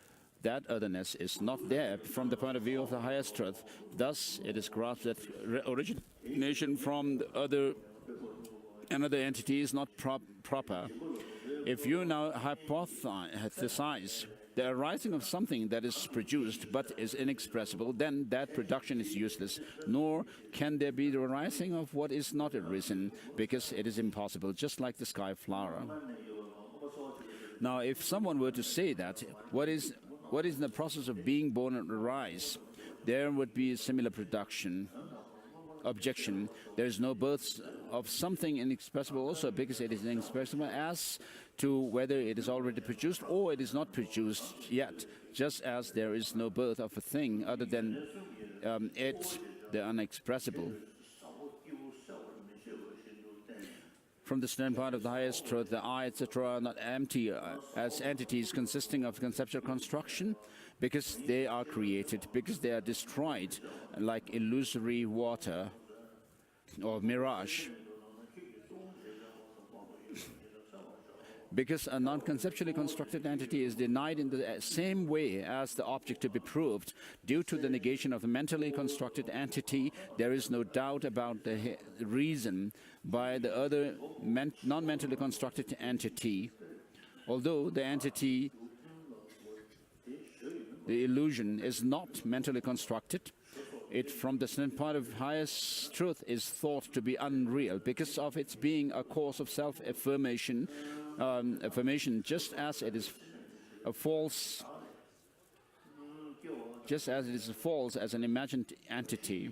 that otherness is not there from the point of view of the highest truth. Thus, it is grasped that origination from another entity is not proper. If you now hypothesize the arising of something that is produced but is inexpressible, then that production is useless, nor can there be the arising of what is not arisen, because it is impossible, just like the sky flower. Now, if someone were to say that, what is in the process of being born and arise, there would be a similar objection. There is no birth of something inexpressible also, because it is inexpressible as to whether it is already produced or it is not produced yet, just as there is no birth of a thing other than the unexpressible. From the standpoint of the highest truth, the eye, etc., are not empty as entities consisting of conceptual construction, because they are created, because they are destroyed like illusory water or mirage. Because a non-conceptually constructed entity is denied in the same way as the object to be proved. Due to the negation of a mentally constructed entity, there is no doubt about the reason by the other non-mentally constructed entity. Although the entity, the illusion, is not mentally constructed, it from the standpoint of highest truth is thought to be unreal because of its being a cause of self-affirmation, just as it is a false, as an imagined entity.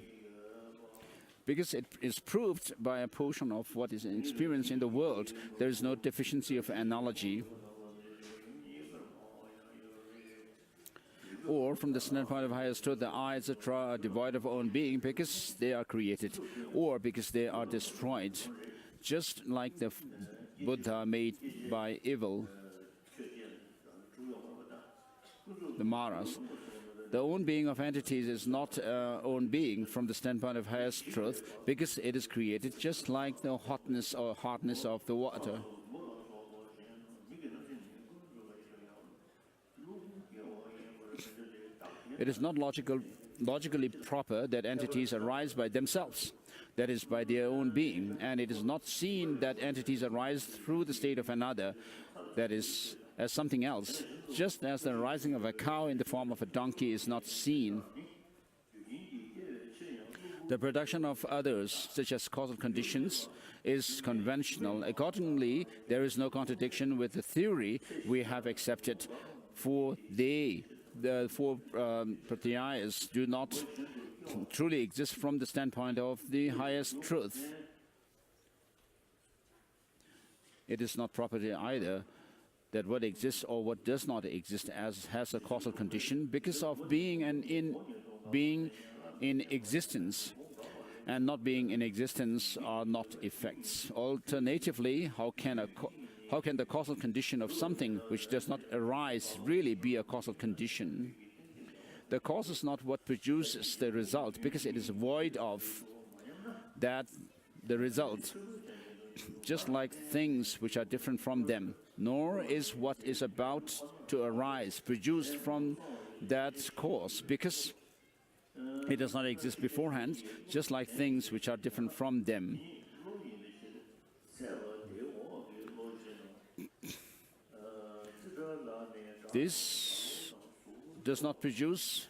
Because it is proved by a portion of what is experienced in the world, there is no deficiency of analogy. Or from the standpoint of highest truth, the I, etc., are devoid of own being because they are created, or because they are destroyed, just like the Buddha made by evil, the Maras. The own being of entities is not own being from the standpoint of highest truth because it is created just like the hotness or hardness of the water. It is not logically proper that entities arise by themselves, that is, by their own being, and it is not seen that entities arise through the state of another, that is, as something else, just as the rising of a cow in the form of a donkey is not seen. The production of others, such as causal conditions, is conventional. Accordingly, there is no contradiction with the theory we have accepted, for the four pratyayas do not truly exist from the standpoint of the highest truth. It is not property either that what exists or what does not exist has a causal condition because of being in existence, and not being in existence are not effects. Alternatively, how can the causal condition of something which does not arise really be a causal condition? The cause is not what produces the result because it is void of that, the result, just like things which are different from them, nor is what is about to arise produced from that cause, because it does not exist beforehand, just like things which are different from them. This does not produce,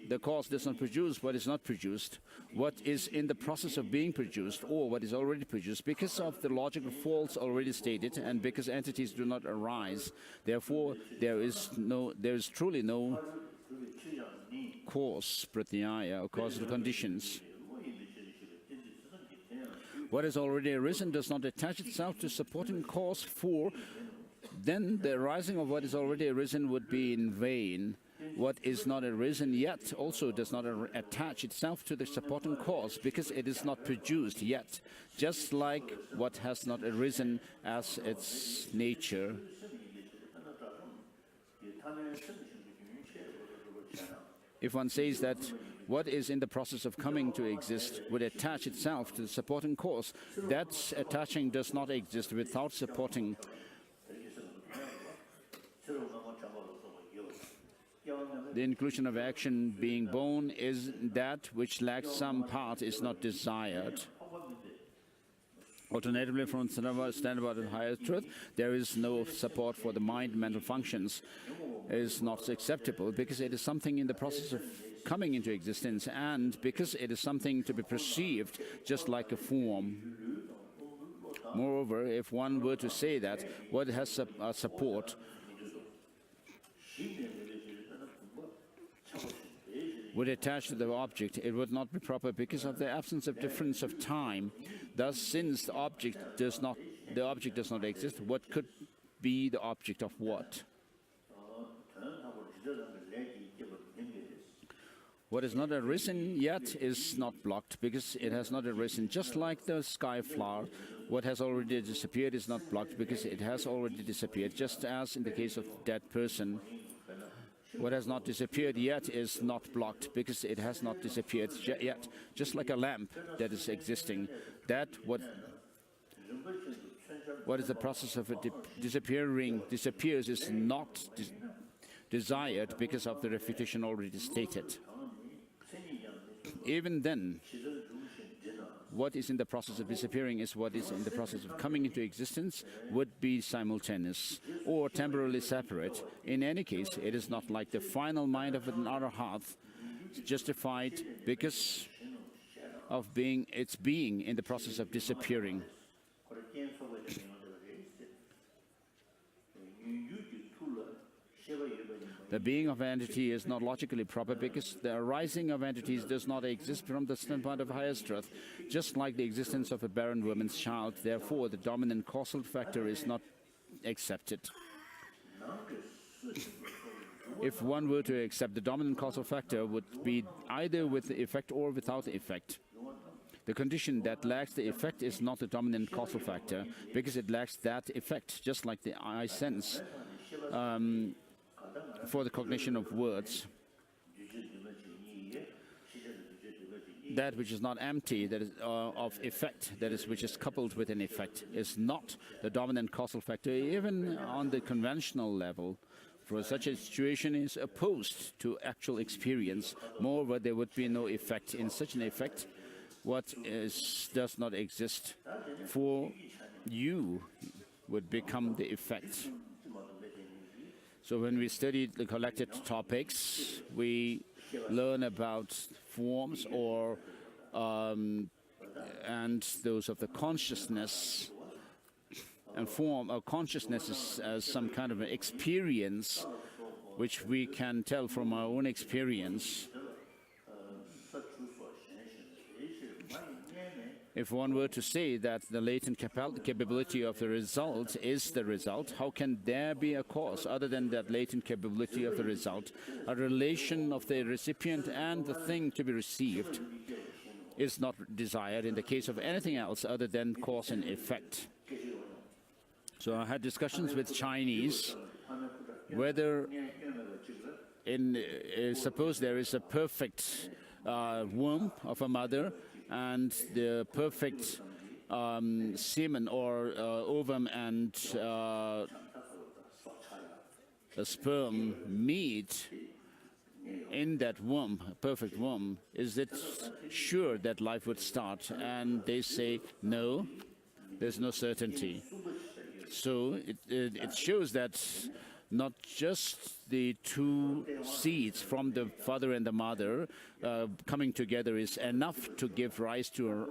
the cause does not produce what is not produced, what is in the process of being produced, or what is already produced, because of the logical faults already stated, and because entities do not arise. Therefore, there is truly no cause, pratyaya, or causal conditions. What has already arisen does not attach itself to supporting cause, for then the arising of what is already arisen would be in vain. What is not arisen yet also does not attach itself to the supporting cause, because it is not produced yet, just like what has not arisen as its nature. If one says that what is in the process of coming to exist would attach itself to the supporting cause, that attaching does not exist without supporting. The inclusion of action being born is that which lacks some part is not desired. Alternatively, from the standpoint of higher truth, there is no support for the mind. Mental functions is not acceptable because it is something in the process of coming into existence, and because it is something to be perceived just like a form. Moreover, if one were to say that what has a support would attach to the object, it would not be proper because of the absence of difference of time. Thus, since the object does not exist, what could be the object of what? What is not arisen yet is not blocked because it has not arisen. Just like the sky flower, what has already disappeared is not blocked because it has already disappeared, just as in the case of dead person. What has not disappeared yet is not blocked because it has not disappeared yet. Just like a lamp that is existing, that what is the process of disappears is not desired because of the refutation already stated. Even then, what is in the process of disappearing is what is in the process of coming into existence would be simultaneous or temporarily separate. In any case, it is not like the final mind of another half justified because of its being in the process of disappearing. The being of entity is not logically proper because the arising of entities does not exist from the standpoint of highest truth, just like the existence of a barren woman's child. Therefore, the dominant causal factor is not accepted. If one were to accept the dominant causal factor, would be either with the effect or without the effect. The condition that lacks the effect is not the dominant causal factor because it lacks that effect, just like the eye sense for the cognition of words. That which is not empty, that is of effect, that is which is coupled with an effect, is not the dominant causal factor, even on the conventional level. For such a situation is opposed to actual experience. Moreover, there would be no effect. In such an effect, what does not exist for you would become the effect. So when we study the collected topics, we learn about forms or and those of the consciousness. And form of consciousness is as some kind of an experience which we can tell from our own experience. If one were to say that the latent capability of the result is the result, how can there be a cause other than that latent capability of the result? A relation of the recipient and the thing to be received is not desired in the case of anything else other than cause and effect. So I had discussions with Chinese whether suppose there is a perfect womb of a mother and the perfect semen or ovum and a sperm meet in that womb, perfect womb, is it sure that life would start? And they say, no, there's no certainty. So it shows that not just the two seeds from the father and the mother coming together is enough to give rise to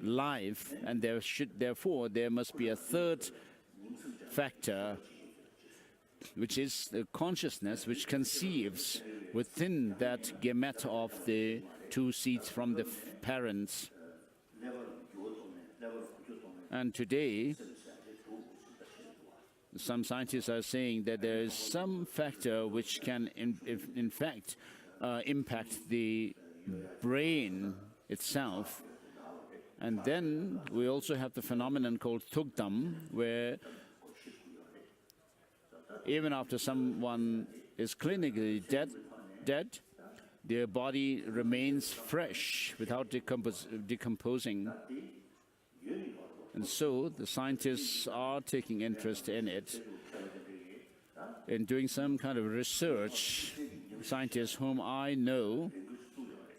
life, and therefore there must be a third factor, which is the consciousness which conceives within that gamete of the two seeds from the parents. And today, some scientists are saying that there is some factor which can, in fact, impact the brain itself. And then we also have the phenomenon called thugdam, where even after someone is clinically dead, their body remains fresh without decomposing. And so the scientists are taking interest in it, in doing some kind of research. Scientists whom I know,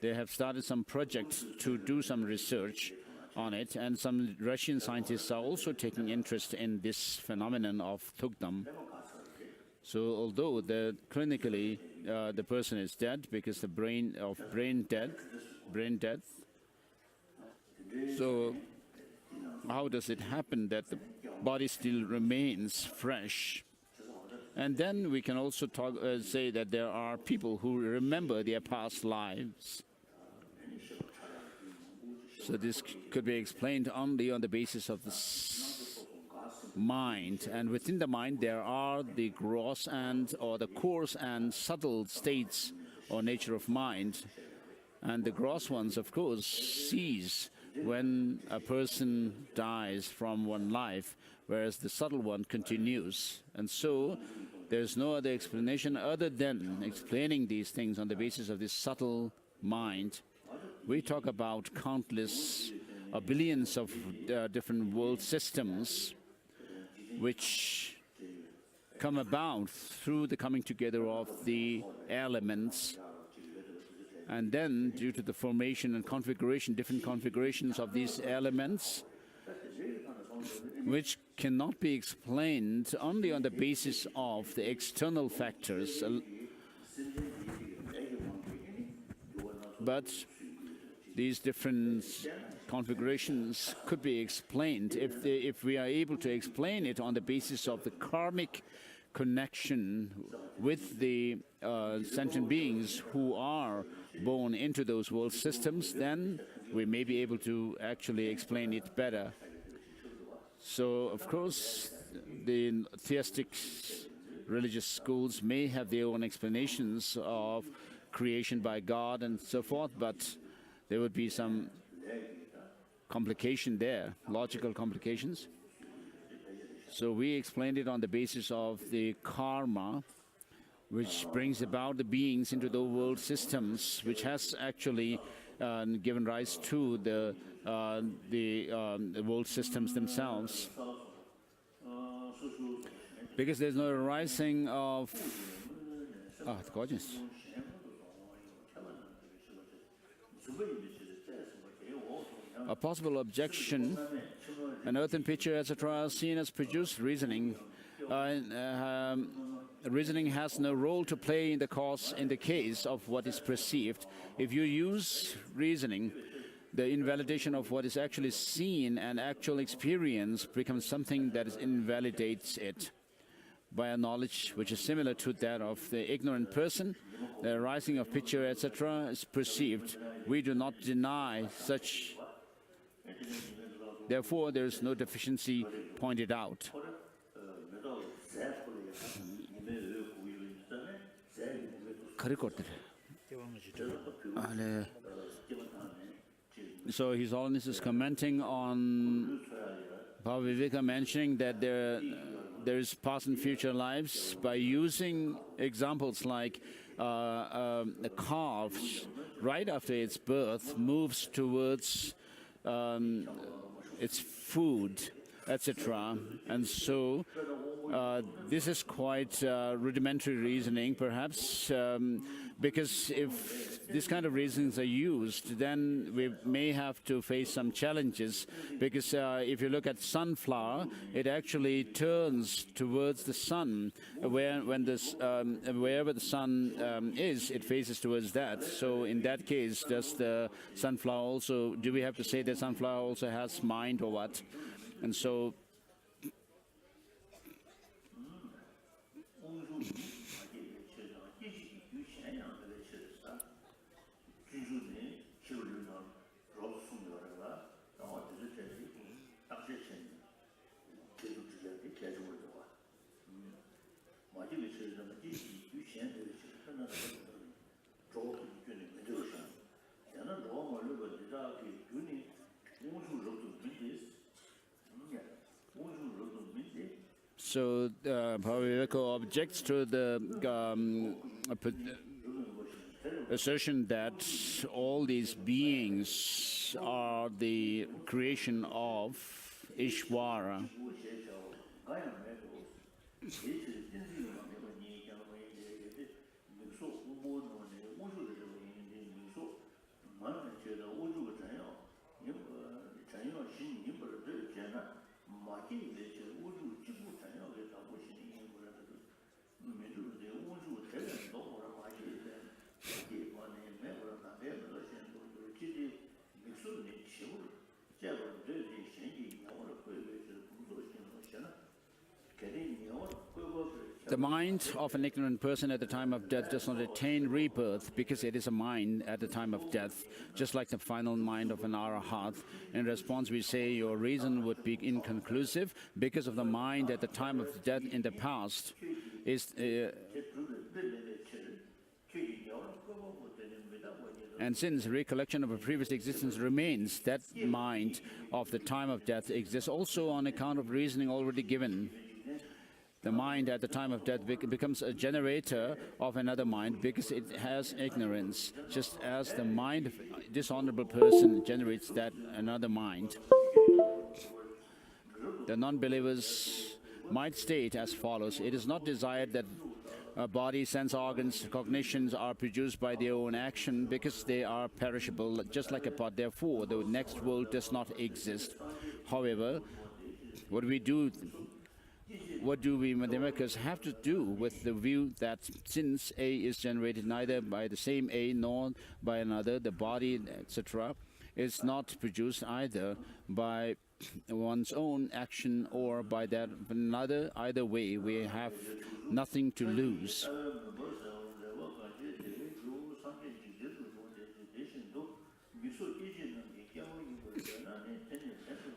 they have started some project to do some research on it, and some Russian scientists are also taking interest in this phenomenon of thugdam. So although clinically the person is dead because the brain death, so how does it happen that the body still remains fresh? And then we can also say that there are people who remember their past lives. So this could be explained only on the basis of the mind. And within the mind there are the gross or the coarse and subtle states or nature of mind. And the gross ones, of course, cease when a person dies from one life, whereas the subtle one continues. And so there's no other explanation other than explaining these things on the basis of this subtle mind. We talk about countless billions of different world systems which come about through the coming together of the elements. And then, due to the formation and configuration, different configurations of these elements, which cannot be explained only on the basis of the external factors. but these different configurations could be explained if we are able to explain it on the basis of the karmic connection with the sentient beings who are born into those world systems, then we may be able to actually explain it better. So, of course, the theistic religious schools may have their own explanations of creation by God and so forth, but there would be some complication there, logical complications. So we explained it on the basis of the karma, which brings about the beings into the world systems, which has actually given rise to the world systems themselves. Because there's no rising of gorgeous. A possible objection: an earthen pitcher, etc., seen as produced reasoning. Reasoning has no role to play in the cause in the case of what is perceived. If you use reasoning, the invalidation of what is actually seen and actual experience becomes something that invalidates it. By a knowledge which is similar to that of the ignorant person, the arising of picture, etc., is perceived. We do not deny such. Therefore, there is no deficiency pointed out. So His Holiness is commenting on Bhavavieka, mentioning that there is past and future lives by using examples like a calf right after its birth moves towards its food, etc. And so this is quite rudimentary reasoning, perhaps, because if this kind of reasons are used, then we may have to face some challenges, because if you look at sunflower, it actually turns towards the sun. Wherever the sun is, it faces towards that. So in that case, does the sunflower also, do we have to say that sunflower also has mind or what? And so Bhavavieka objects to the assertion that all these beings are the creation of Ishvara. The mind of an ignorant person at the time of death does not attain rebirth because it is a mind at the time of death, just like the final mind of an arahat. In response, we say your reason would be inconclusive because of the mind at the time of death in the past is and since recollection of a previous existence remains, that mind of the time of death exists also on account of reasoning already given. The mind at the time of death becomes a generator of another mind because it has ignorance, just as the mind of a dishonorable person generates that another mind. The non-believers might state as follows: it is not desired that body, sense organs, cognitions are produced by their own action because they are perishable, just like a pot. Therefore, the next world does not exist. However, what we do what do we mathematicians have to do with the view that since A is generated neither by the same A nor by another, the body, etc., is not produced either by one's own action or by that of another? Either way, we have nothing to lose.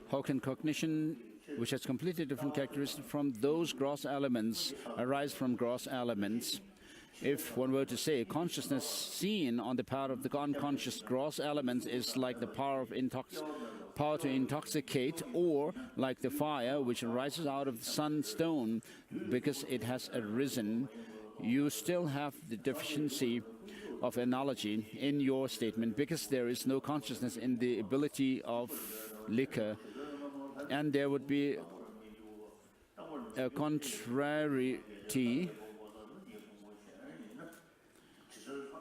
How can cognition, which has completely different characteristics from those gross elements, arise from gross elements? If one were to say consciousness seen on the part of the unconscious gross elements is like the power to intoxicate, or like the fire which arises out of the sunstone because it has arisen, you still have the deficiency of analogy in your statement, because there is no consciousness in the ability of liquor, and there would be a contrariety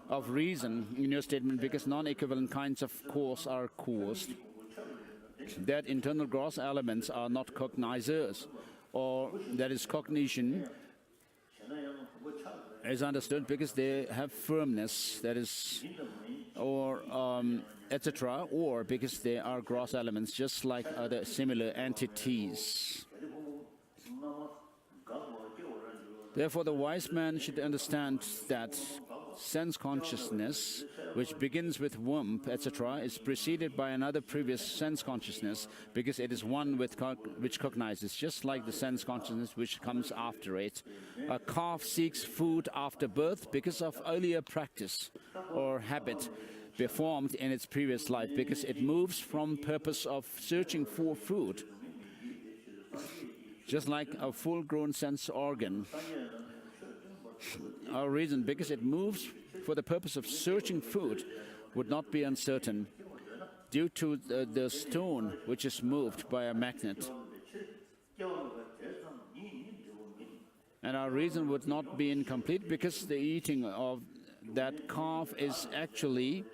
of reason in your statement, because non-equivalent kinds of cause are caused. That internal gross elements are not cognizers, or that is cognition is understood because they have firmness, that is, or etc., or because they are gross elements, just like other similar entities. Therefore, the wise man should understand that sense consciousness, which begins with womb, etc., is preceded by another previous sense consciousness, because it is one with which cognizes, just like the sense consciousness which comes after it. A calf seeks food after birth because of earlier practice or habit performed in its previous life, because it moves from purpose of searching for food, just like a full-grown sense organ. Our reason, because it moves for the purpose of searching food, would not be uncertain due to the stone which is moved by a magnet. And our reason would not be incomplete, because the eating of that calf is actually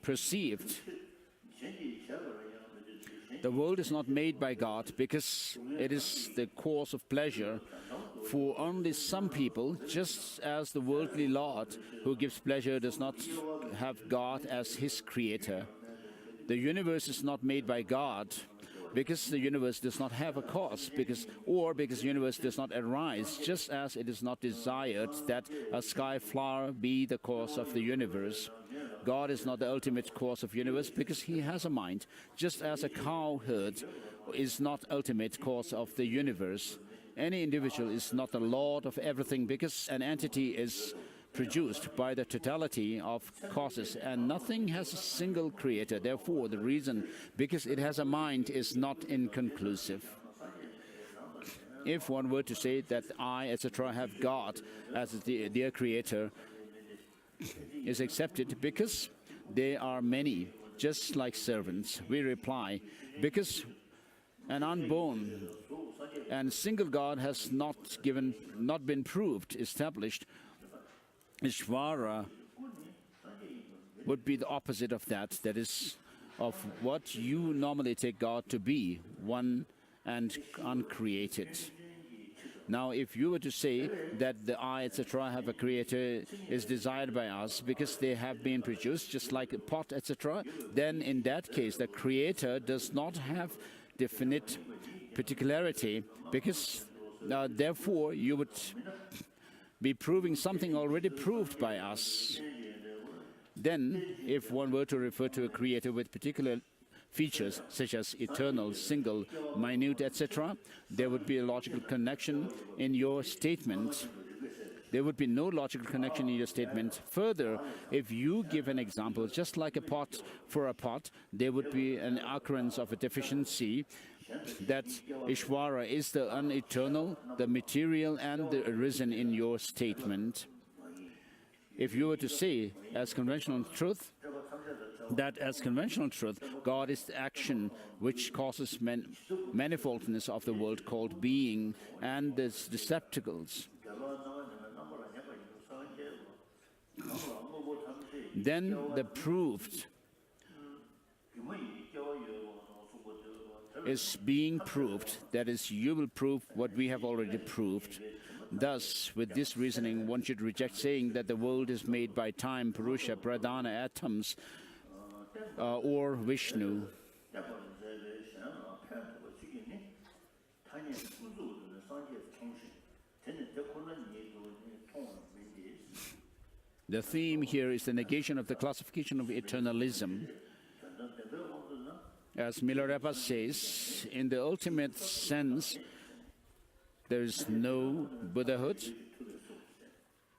perceived. The world is not made by God, because it is the cause of pleasure for only some people, just as the worldly lord who gives pleasure does not have God as his creator. The universe is not made by God, because the universe does not have a cause, because the universe does not arise, just as it is not desired that a sky flower be the cause of the universe. God is not the ultimate cause of universe, because he has a mind, just as a cowherd is not ultimate cause of the universe. Any individual is not the lord of everything, because an entity is produced by the totality of causes, and nothing has a single creator. Therefore, the reason, because it has a mind, is not inconclusive. If one were to say that I, etc., have God as their creator, is accepted because they are many, just like servants. We reply, because an unborn and single God has not been proved, established. Ishvara would be the opposite of that, that is, of what you normally take God to be, one and uncreated. Now, if you were to say that the I, etc., have a creator, is desired by us because they have been produced, just like a pot, etc., then in that case, the creator does not have definite particularity, because therefore you would be proving something already proved by us. Then, if one were to refer to a creator with particular features, such as eternal, single, minute, etc., there would be a logical connection in your statement. There would be no logical connection in your statement. Further, if you give an example, just like a pot for a pot, there would be an occurrence of a deficiency, that Ishvara is the uneternal, the material, and the arisen in your statement. If you were to say, as conventional truth, that as conventional truth, God is the action which causes manifoldness of the world called being and the receptacles, then the proved is being proved. That is, you will prove what we have already proved. Thus, with this reasoning, one should reject saying that the world is made by time, Purusha, Pradhana, atoms, or Vishnu. The theme here is the negation of the classification of eternalism. As Milarepa says, in the ultimate sense, there is no Buddhahood,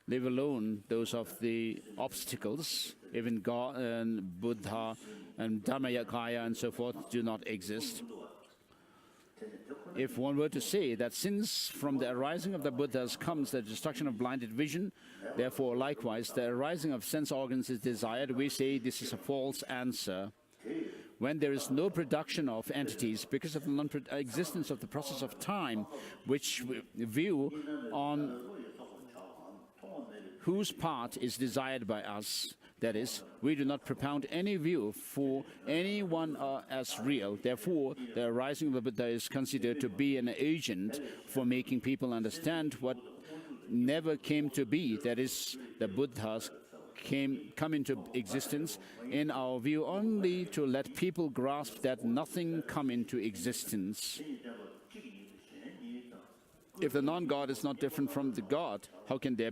leave alone those of the obstacles. Even God and Buddha and Dharmakaya and so forth do not exist. If one were to say that since from the arising of the Buddhas comes the destruction of blinded vision, therefore likewise the arising of sense organs is desired, we say this is a false answer. When there is no production of entities because of the non-existence of the process of time, which we view on whose part is desired by us, that is, we do not propound any view for anyone as real. Therefore, the arising of the Buddha is considered to be an agent for making people understand what never came to be. That is, the Buddhas come into existence, in our view, only to let people grasp that nothing come into existence. If the non-God is not different from the God, how can there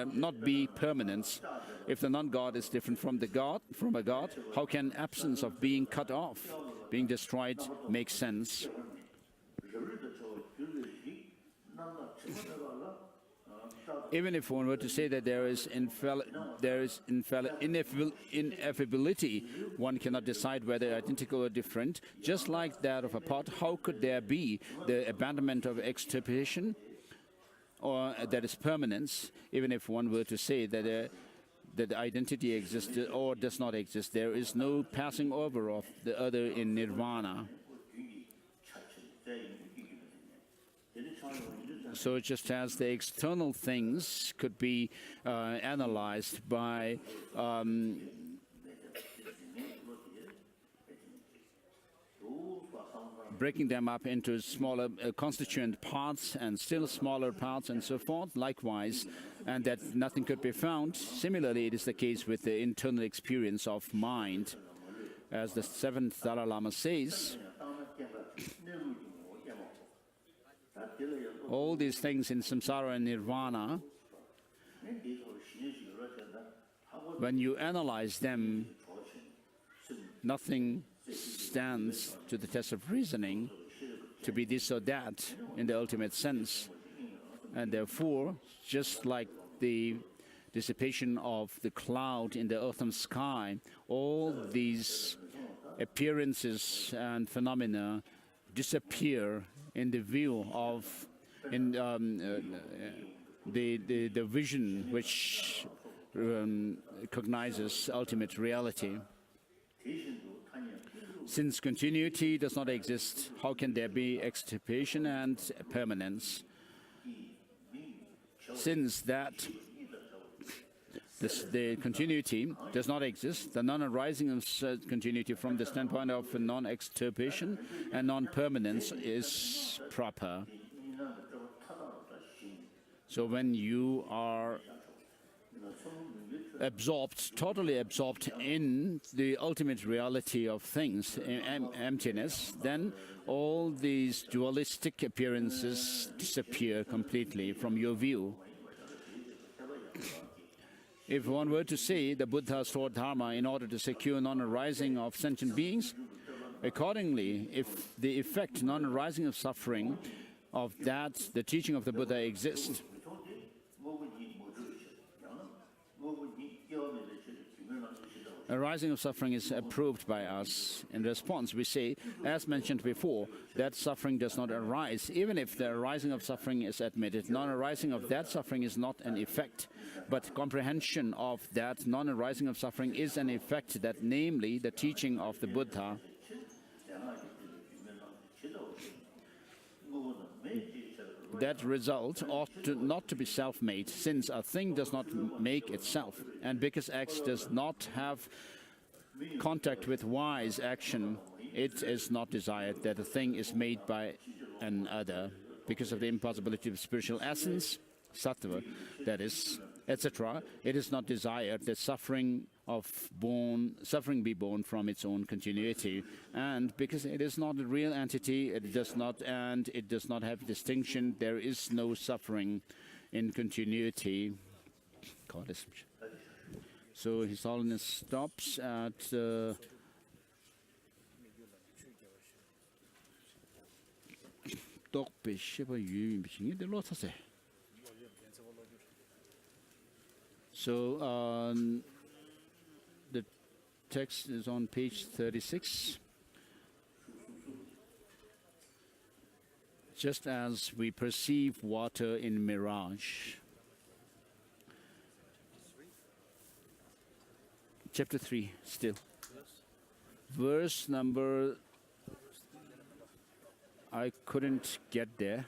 not be permanence? If the non-God is different from a God, how can absence of being cut off, being destroyed, make sense? Even if one were to say that there is ineffability, one cannot decide whether identical or different. Just like that of a pot, how could there be the abandonment of extirpation, or that is permanence? Even if one were to say that that identity exists or does not exist, there is no passing over of the other in nirvana. So just as the external things could be analyzed by breaking them up into smaller constituent parts and still smaller parts and so forth, likewise, and that nothing could be found. Similarly, it is the case with the internal experience of mind. As the 7th Dalai Lama says, all these things in samsara and nirvana, when you analyze them, nothing stands to the test of reasoning to be this or that in the ultimate sense. And therefore, just like the dissipation of the cloud in the earth and sky, all these appearances and phenomena disappear in the view of the vision which recognizes ultimate reality. Since continuity does not exist, how can there be extirpation and permanence? Since that the continuity does not exist, the non-arising of continuity from the standpoint of non-extirpation and non-permanence is proper. So when you are totally absorbed in the ultimate reality of things, emptiness, then all these dualistic appearances disappear completely from your view. If one were to say the Buddha taught Dharma in order to secure non-arising of sentient beings, accordingly, if the effect non-arising of suffering of that, the teaching of the Buddha exists, arising of suffering is approved by us. In response, we say, as mentioned before, that suffering does not arise. Even if the arising of suffering is admitted, non-arising of that suffering is not an effect, but comprehension of that non-arising of suffering is an effect, that namely the teaching of the Buddha. That result ought not to be self-made, since a thing does not make itself, and because X does not have contact with Y's action, it is not desired that a thing is made by another because of the impossibility of spiritual essence, sattva, that is, etc. It is not desired that suffering be born from its own continuity, and because it is not a real entity, it does not have distinction. There is no suffering in continuity. So His Holiness stops at so the text is on page 36. Just as we perceive water in mirage. Chapter 3, still. Verse number, I couldn't get there.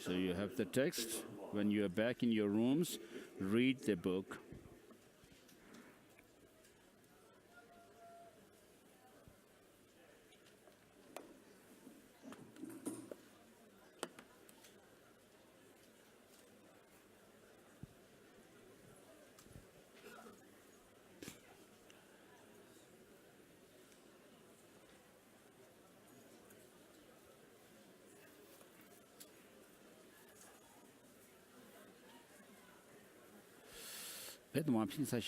So you have the text. When you are back in your rooms, read the book. Pedro, uma pinça